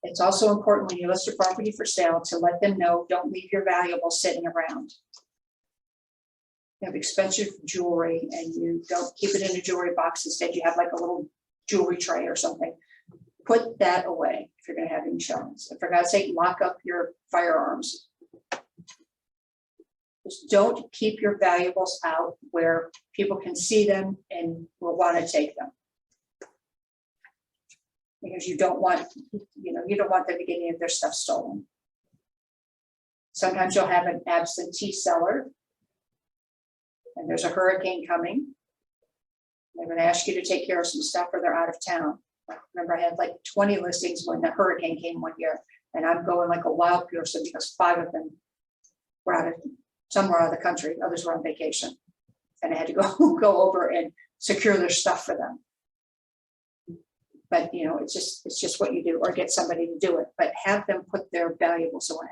It's also important when you list a property for sale to let them know, don't leave your valuables sitting around. You have expensive jewelry and you don't keep it in a jewelry box. Instead, you have like a little jewelry tray or something. Put that away if you're going to have insurance. And for God's sake, lock up your firearms. Just don't keep your valuables out where people can see them and will want to take them. Because you don't want, you don't want them to get any of their stuff stolen. Sometimes you'll have an absentee seller and there's a hurricane coming. They're going to ask you to take care of some stuff or they're out of town. I remember I had like 20 listings when the hurricane came one year, and I'm going like a wild person because 5 of them were somewhere out of the country, others were on vacation. And I had to go over and secure their stuff for them. But it's just what you do, or get somebody to do it, but have them put their valuables away.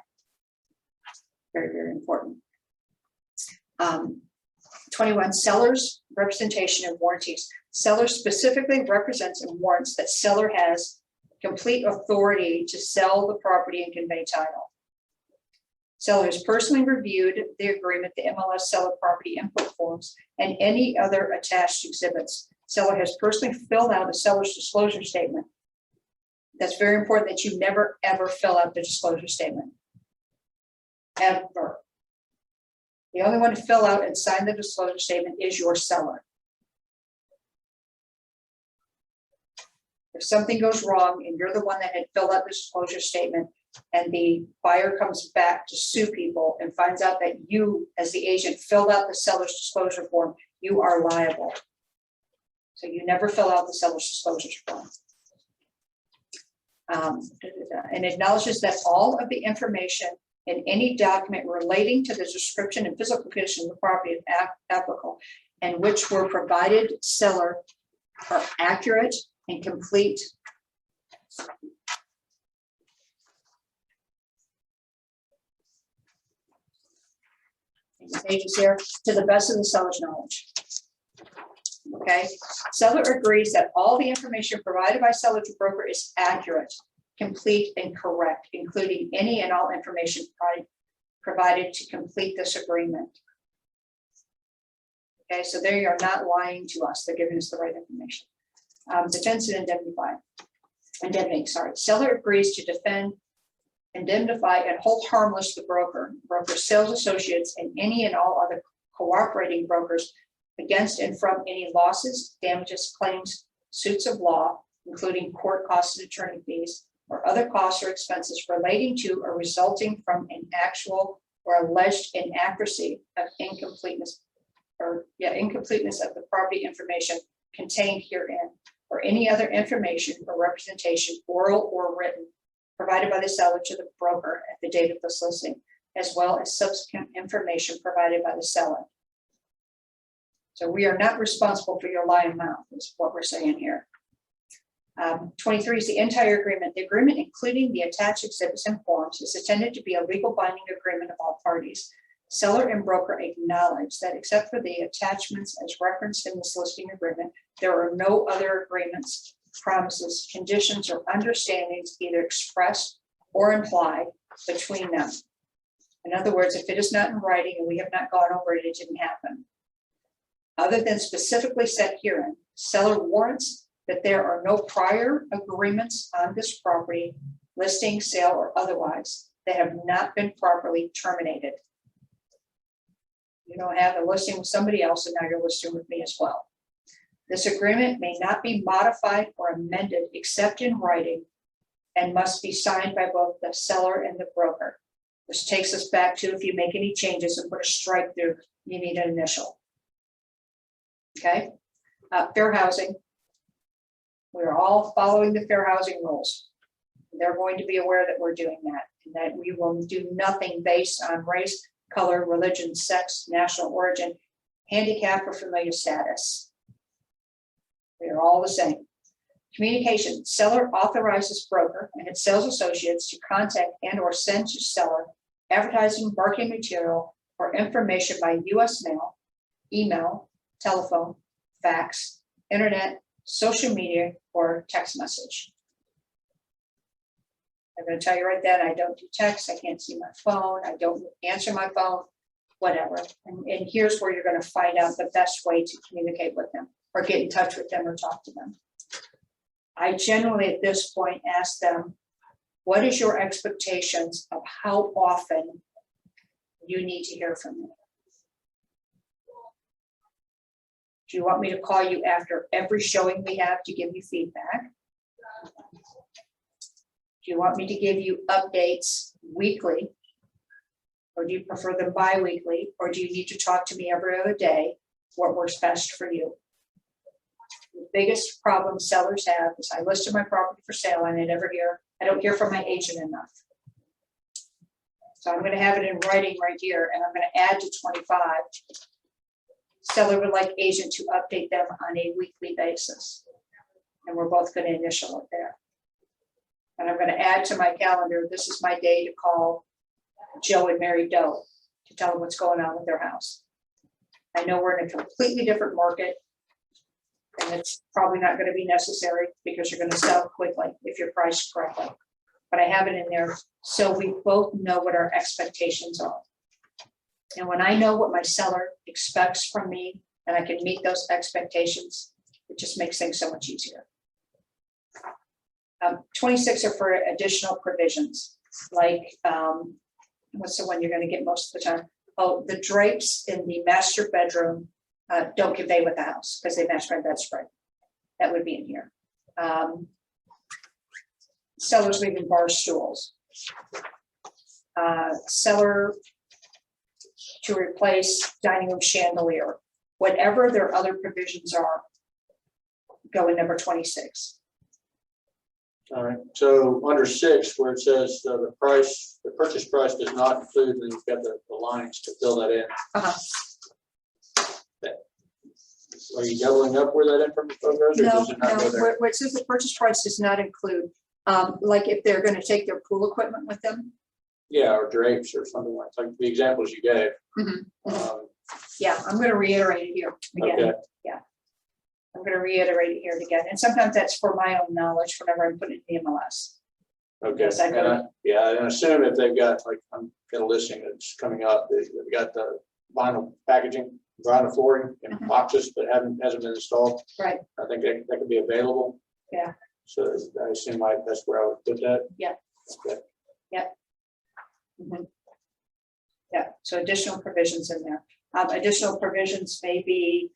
Very, very important. 21, seller's representation and warranties. Seller specifically represents and warrants that seller has complete authority to sell the property and convey title. Seller has personally reviewed the agreement, the MLS seller property input forms, and any other attached exhibits. Seller has personally filled out a seller's disclosure statement. That's very important that you never, ever fill out the disclosure statement. Ever. The only one to fill out and sign the disclosure statement is your seller. If something goes wrong and you're the one that had filled out the disclosure statement and the buyer comes back to sue people and finds out that you, as the agent, filled out the seller's disclosure form, you are liable. So you never fill out the seller's disclosure form. And acknowledges that all of the information in any document relating to the description and physical condition of the property if applicable, and which were provided seller are accurate and complete. Pages here, to the best of the seller's knowledge. Okay, seller agrees that all the information provided by seller to broker is accurate, complete, and correct, including any and all information provided to complete this agreement. Okay, so they are not lying to us, they're giving us the right information. Defense and indemnity, sorry. Seller agrees to defend, indemnify, and hold harmless the broker, sales associates, and any and all other cooperating brokers against and from any losses, damages, claims, suits of law, including court costs and attorney fees, or other costs or expenses relating to or resulting from an actual or alleged inaccuracy of incompleteness of the property information contained herein, or any other information or representation, oral or written, provided by the seller to the broker at the date of this listing, as well as subsequent information provided by the seller. So we are not responsible for your lying mouth, is what we're saying here. 23 is the entire agreement. The agreement, including the attached exhibits and forms, is intended to be a legal binding agreement of all parties. Seller and broker acknowledge that except for the attachments as referenced in this listing agreement, there are no other agreements, promises, conditions, or understandings either expressed or implied between them. In other words, if it is not in writing and we have not gone over it, it didn't happen. Other than specifically set herein, seller warrants that there are no prior agreements on this property, listing, sale, or otherwise, that have not been properly terminated. You don't have a listing with somebody else, and now you're listing with me as well. This agreement may not be modified or amended except in writing and must be signed by both the seller and the broker. Which takes us back to, if you make any changes and put a strike through, you need an initial. Okay, fair housing. We're all following the fair housing rules. They're going to be aware that we're doing that, and that we will do nothing based on race, color, religion, sex, national origin, handicap, or familial status. We are all the same. Communication. Seller authorizes broker and its sales associates to contact and or send to seller advertising, marketing material, or information by U.S. mail, email, telephone, fax, internet, social media, or text message. I'm going to tell you right then, I don't do text, I can't see my phone, I don't answer my phone, whatever. And here's where you're going to find out the best way to communicate with them or get in touch with them or talk to them. I generally at this point ask them, what is your expectations of how often you need to hear from me? Do you want me to call you after every showing we have to give you feedback? Do you want me to give you updates weekly? Or do you prefer them bi-weekly? Or do you need to talk to me every other day? What works best for you? The biggest problem sellers have is I listed my property for sale and I don't hear from my agent enough. So I'm going to have it in writing right here, and I'm going to add to 25. Seller would like agent to update them on a weekly basis. And we're both going to initial it there. And I'm going to add to my calendar, this is my day to call Joe and Mary Doe to tell them what's going on with their house. I know we're in a completely different market, and it's probably not going to be necessary because you're going to sell quickly if you're priced correctly. But I have it in there so we both know what our expectations are. And when I know what my seller expects from me and I can meet those expectations, it just makes things so much easier. 26 are for additional provisions, like what's the one you're going to get most of the time? Oh, the drapes in the master bedroom don't convey with the house because they match my bedspread. That would be in here. Sellers leaving bar stools. Seller to replace dining room chandelier. Whatever their other provisions are, go in number 26. All right, so under 6, where it says the purchase price does not include, and you've got the lines to fill that in. Uh-huh. Are you doubling up where that info goes, or No, does it not go no, there? where it says the purchase price does not include, like if they're gonna take their pool equipment with them. Yeah, or drapes or something like the examples you gave. Mhm. Um, Yeah, I'm gonna reiterate it here again. Okay, I'm gonna reiterate it here again, and sometimes that's for my own knowledge whenever I'm putting it in the MLS. okay. Yes, I And go- yeah, and assume if they've got, like, I'm got a listing that's coming up, they've got the vinyl packaging, vinyl flooring in Mhm. boxes, but hasn't been installed. Right. I think that could be available. Yeah. So I assume that's where I would put that. Yeah. Okay. Mhm. Yeah, so additional provisions in there. Additional provisions may be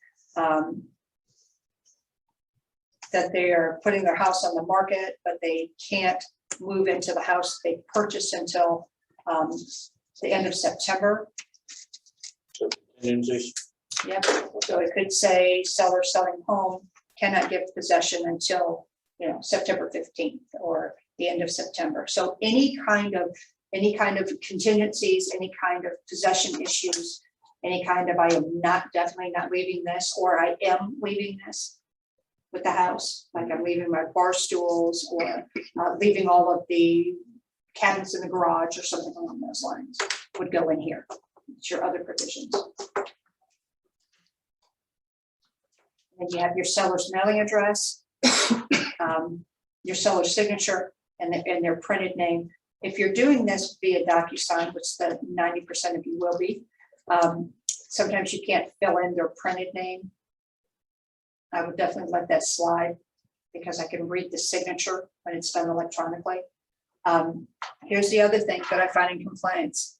that they are putting their house on the market, but they can't move into the house they purchased until the end of September. So contingencies. Yep, so it could say seller selling home cannot give possession until, September 15th or the end of September. So any kind of contingencies, any kind of possession issues, any kind of, I am definitely not leaving this, or I am leaving this with the house, like I'm leaving my bar stools or leaving all of the cabinets in the garage or something along those lines would go in here. It's your other provisions. And you have your seller's mailing address, your seller's signature, and their printed name. If you're doing this via DocuSign, which the 90% of you will be, sometimes you can't fill in their printed name. I would definitely let that slide because I can read the signature when it's done electronically. Here's the other thing that I find in compliance.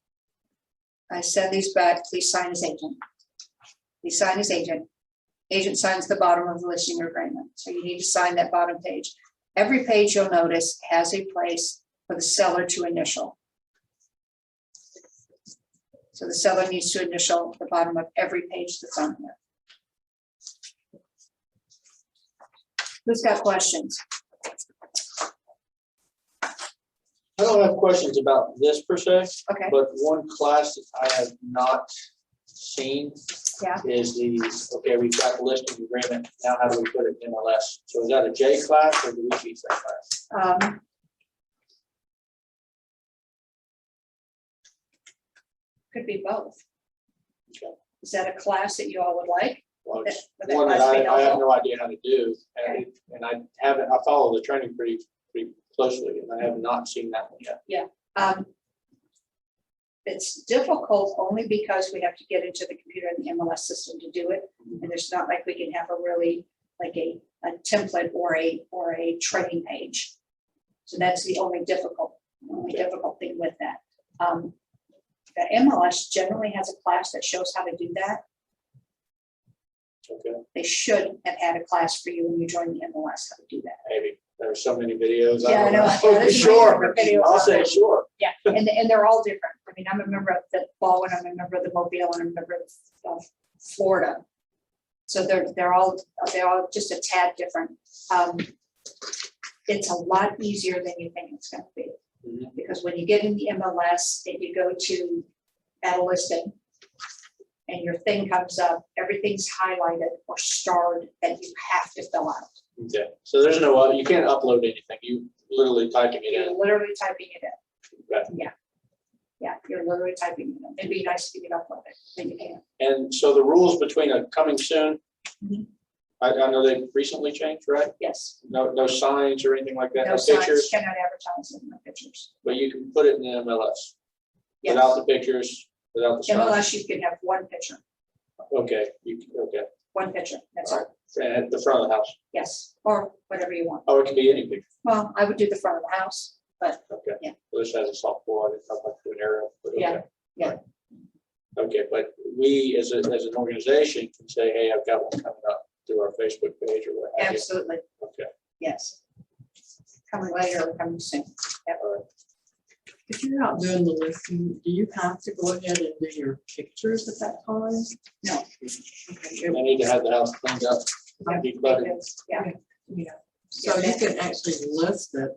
I send these back, please sign as agent. Please sign as agent. Agent signs the bottom of the listing agreement. So you need to sign that bottom page. Every page you'll notice has a place for the seller to initial. So the seller needs to initial the bottom of every page that's on here. Who's got questions? I don't have questions about this per se, Okay, but one class that I have not seen yeah. is okay, we've got the listing agreement, now how do we put it in MLS? So is that a J class or do we teach that class? Could be both. Okay. Is that a class that you all would like? Well, Would it's that one that class be I have helpful? no idea how to do, and I follow the training pretty closely, and I have not seen that one yet. It's difficult only because we have to get into the computer and the MLS system to do it. And there's not like we can have a really like a template or a training page. So that's the only difficult thing with that. The MLS generally has a class that shows how to do that. Okay, They should have had a class for you when you join the MLS how to do that. maybe there's so many videos. Yeah, I know. don't Yeah, there's Sure, different videos I'll out say there. sure. Yeah, and they're all different. I mean, I'm a member of the Baldwin, I'm a member of the Mobile, and I'm a member of Florida. So they're all just a tad different. It's a lot easier than you think it's going to be. Mhm. Because when you get in the MLS and you go to add a listing and your thing comes up, everything's highlighted or starred that you have to fill out. Okay, so there's no, you can't upload anything, you literally typing it You're in. literally typing it in. Right. Yeah, you're literally typing it in. It'd be nice if you could upload it, then you can. And so the rules between a coming soon, Mhm. I know they recently changed, right? Yes. No signs or anything like that, No no signs, pictures, cannot advertise in no pictures. but you can put it in the MLS Yes. without the pictures, without the signs. MLS, you can have one picture, Okay, one picture, that's all. and at the front of the house. Yes, or whatever you want. Oh, it can be any picture. Well, I would do the front of the house, but Okay. Yeah. Well, this has a soft board, it's not like an arrow. But okay. Yeah, yeah. Okay, but we as an organization can say, hey, I've got one coming up through our Facebook page or what have you. absolutely, Okay. yes. Coming later or coming soon. Yep. All right. If you're out doing the listing, do you have to go ahead and do your pictures at that time? No. Okay. I need to have the house cleaned up. Yep, Decluttered. because- Yeah, Yeah. So you can actually list it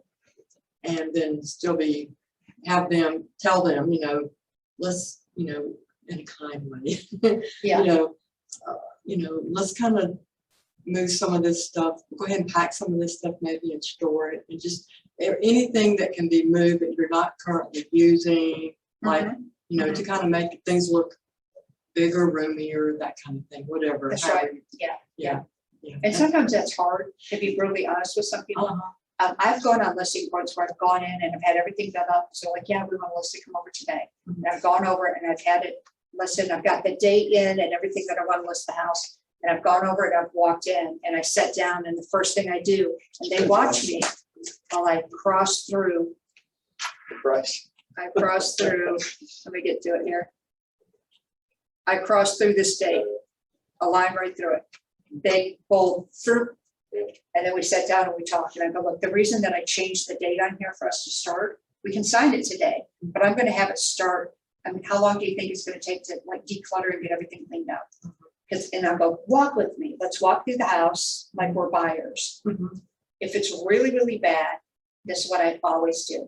and then still have them, tell them, let's, in a kind way, Yeah. let's kind of move some of this stuff, go ahead and pack some of this stuff maybe and store it, and just anything that can be moved that you're not currently using, like, to kind of make things look bigger, roomier, that kind of thing, whatever. That's right. Yeah. And sometimes that's hard, to be brutally honest with some people. I've gone on listing boards where I've gone in and I've had everything done up. So like, yeah, we want a listing, come over today. And I've gone over and I've had it listed. I've got the date in and everything that I want to list the house. And I've gone over and I've walked in and I sat down, and the first thing I do, and they watch me while I cross through. I cross through, let me get to it here. I cross through this date, a line right through it. Big, bold, and then we sat down and we talked, and I go, look, the reason that I changed the date on here for us to start, we can sign it today, but I'm going to have it start. I mean, how long do you think it's going to take to like declutter and get everything cleaned up? And I'll go, walk with me. Let's walk through the house like we're buyers. If it's really, really bad, this is what I always do.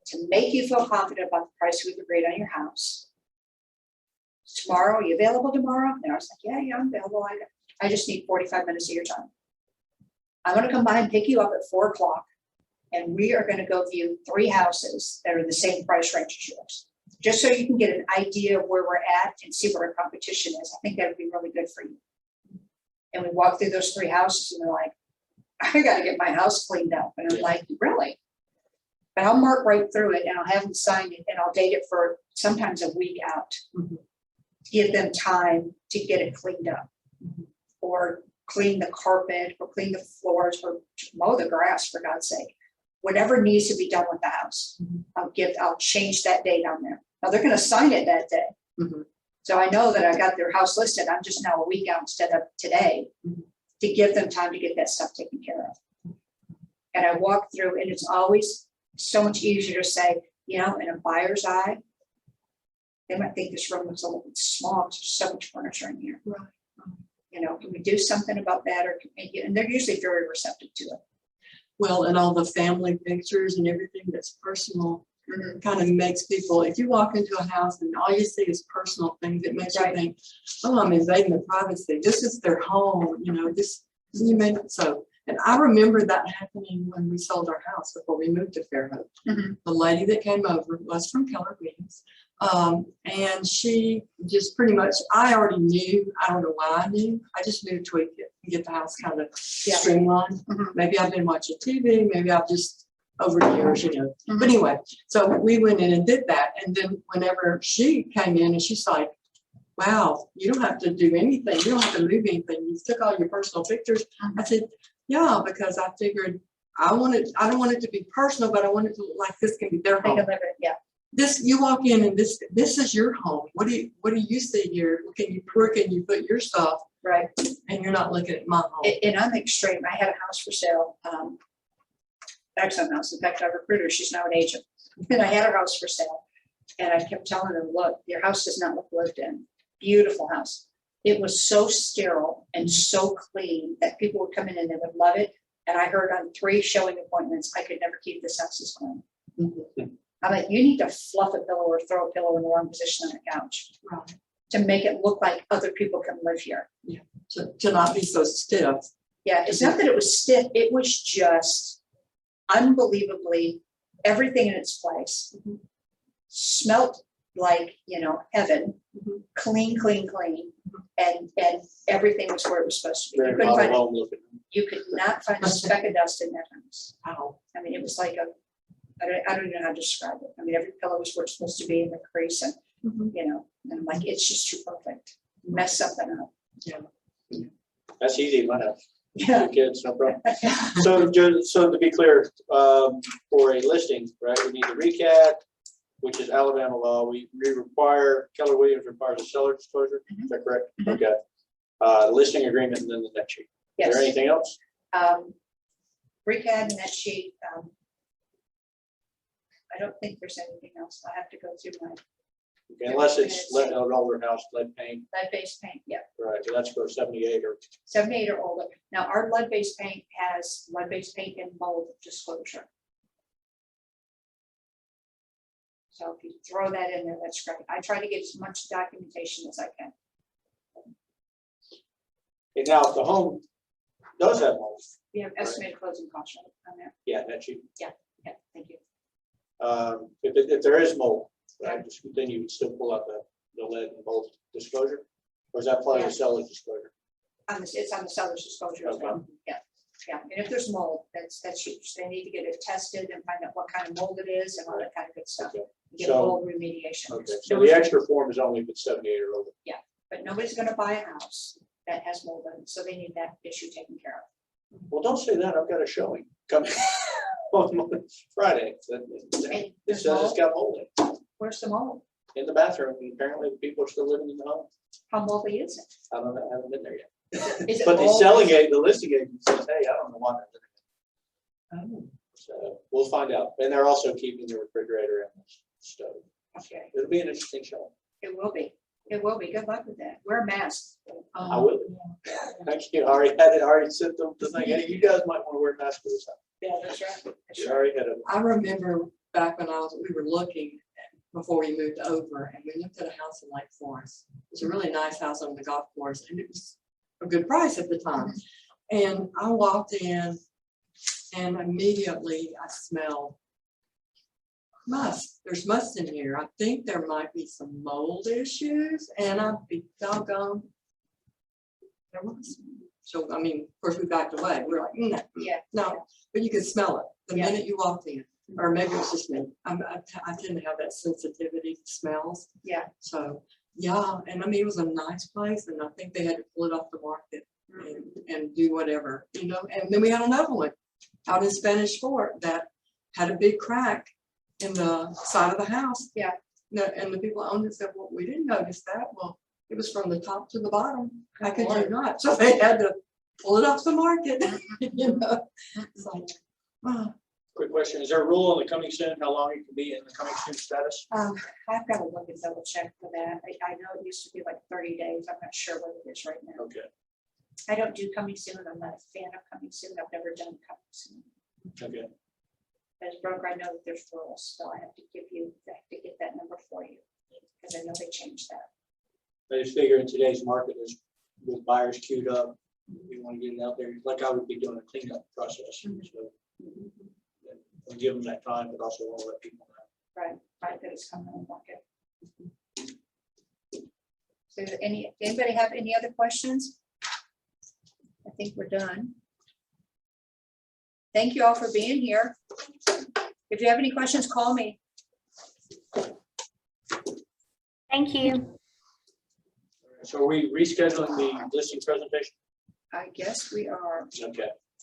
To make you feel confident about the price we've agreed on your house. Tomorrow, are you available tomorrow? And I was like, yeah, I'm available. I just need 45 minutes of your time. I'm going to come by and pick you up at 4 o'clock, and we are going to go view 3 houses that are the same price range as yours, just so you can get an idea of where we're at and see what our competition is. I think that would be really good for you. And we walk through those 3 houses, and they're like, I got to get my house cleaned up. And I'm like, really? But I'll mark right through it, and I'll have them sign it, and I'll date it for sometimes a week out. Give them time to get it cleaned up, or clean the carpet, or clean the floors, or mow the grass, for God's sake. Whatever needs to be done with the house, I'll change that date on there. Now they're going to sign it that day. So I know that I got their house listed. I'm just now a week out instead of today, to give them time to get that stuff taken care of. And I walk through, and it's always so much easier to say, in a buyer's eye, they might think this room looks a little bit small. There's so much furniture in here. Right. Can we do something about that? Or can we, and they're usually very receptive to it. Well, and all the family pictures and everything that's personal kind of makes people, if you walk into a house and all you see is personal things, it makes you think, oh, I'm invading the privacy. This is their home, this, you may not so. And I remember that happening when we sold our house before we moved to Fairhope. The lady that came over was from Keller Williams. And she just pretty much, I already knew, I don't know why I knew, I just knew to tweak it and get the house kind of streamlined. Maybe I've been watching TV, maybe I've just over the years, But anyway, so we went in and did that. And then whenever she came in and she's like, wow, you don't have to do anything. You don't have to move anything. You took all your personal pictures. I said, yeah, because I figured I don't want it to be personal, but I want it to look like this can be their home. This, you walk in and this is your home. What do you see here? Where can you put your stuff? Right. And you're not looking at my home. And I'm extreme. I had a house for sale. Excellent house. In fact, I recruited her. She's now an agent. And I had her house for sale. And I kept telling her, look, your house does not look lived in. Beautiful house. It was so sterile and so clean that people would come in and they would love it. And I heard on 3 showing appointments, I could never keep this house as clean. I'm like, you need to fluff a pillow or throw a pillow in the wrong position on the couch to make it look like other people can live here. Yeah, to not be so stiff. Yeah, it's not that it was stiff. It was just unbelievably everything in its place. Smelt like, heaven. Clean, and everything was where it was supposed to be. You could not find a speck of dust in that house. Wow. I mean, it was like I don't even know how to describe it. I mean, every pillow was where it's supposed to be in the crease, and and I'm like, it's just too perfect. Mess something up. Yeah. That's easy in my house. Yeah. 2 kids, no problem. So to be clear, for a listing, right, we need the RECAD, which is Alabama law. We require, Keller Williams requires a seller disclosure. Is that correct? Okay. Listing agreement, and then the net sheet. Yes. Is there anything else? RECAD, net sheet. I don't think there's anything else. I have to go through my Okay, unless it's an older house, lead paint. lead-based paint. Yeah, Right, so that's for 78 or 78 or older. Now, our lead-based paint has lead-based paint and mold disclosure. So if you throw that in there, that's great. I try to get as much documentation as I can. And now if the home does have mold, We have estimated closing costs on there. yeah, that's you. Yeah, thank you. If there is mold, right, then you would still pull out the lead and mold disclosure? Or is that part of the seller's disclosure? It's on the seller's disclosure as well. Yeah, and if there's mold, that's huge. They need to get it tested and find out what kind of mold it is and all that kind of good stuff. Okay. Get So- mold remediation. Okay, so the extra form is only if it's 78 or older. But nobody's gonna buy a house that has mold in it, so they need that issue taken care of. Well, don't say that, I've got a showing coming on Friday. It there's says it's mold? got mold Where's the mold? in the bathroom, and apparently the people are still living in the home. How moldy is it? I don't know, I haven't been there yet. Is it But the mold? selling agent, the listing agent says, hey, I don't know why they're living. Oh, So we'll find out. And they're also keeping the refrigerator and the stove. okay, It'll be an interesting show. it will be. It will be. Good luck with that. Wear a mask. I will. Thank you. I already sent them the thing. Hey, you guys might want to wear masks for this. Yeah, that's right. That's You right. already had it. I remember back when we were looking before we moved over, and we looked at a house in Lake Forest. It was a really nice house on the golf course, and it was a good price at the time. And I walked in, and immediately I smelled must. There's must in here. I think there might be some mold issues, and I'd be doggone. There was. So, I mean, of course, we backed away. We're like, no, Yeah. no, but you could smell it the Yeah. minute you walked in. Or maybe it was just me. I tend to have that sensitivity to smells. Yeah. So, yeah, and I mean, it was a nice place, and I think they had to pull it off the market and do whatever, you know. And then we had another one out in Spanish Fort that had a big crack in the side of the house. Yeah. And the people owned it said, well, we didn't notice that. Well, it was from the top to the bottom. How could you not? So they had to pull it off the market, you know. It's like, wow. Quick question. Is there a rule on the coming soon? How long it can be in the coming soon status? I've got to look and double check for that. I know it used to be like 30 days. I'm not sure what it is right now. Okay. I don't do coming soon. I'm not a fan of coming soon. I've never done coming soon. Okay. As a broker, I know that there's rules, so I have to get that number for you. Because I know they changed that. I just figure in today's market is with buyers queued up, we want to get it out there, like I would be doing a cleanup process. So we'll give them that time, but also want to let people know. Right, that it's coming on the market. So anybody have any other questions? I think we're done. Thank you all for being here. If you have any questions, call me. Thank you. So are we rescheduling the listing presentation? I guess we are. Okay.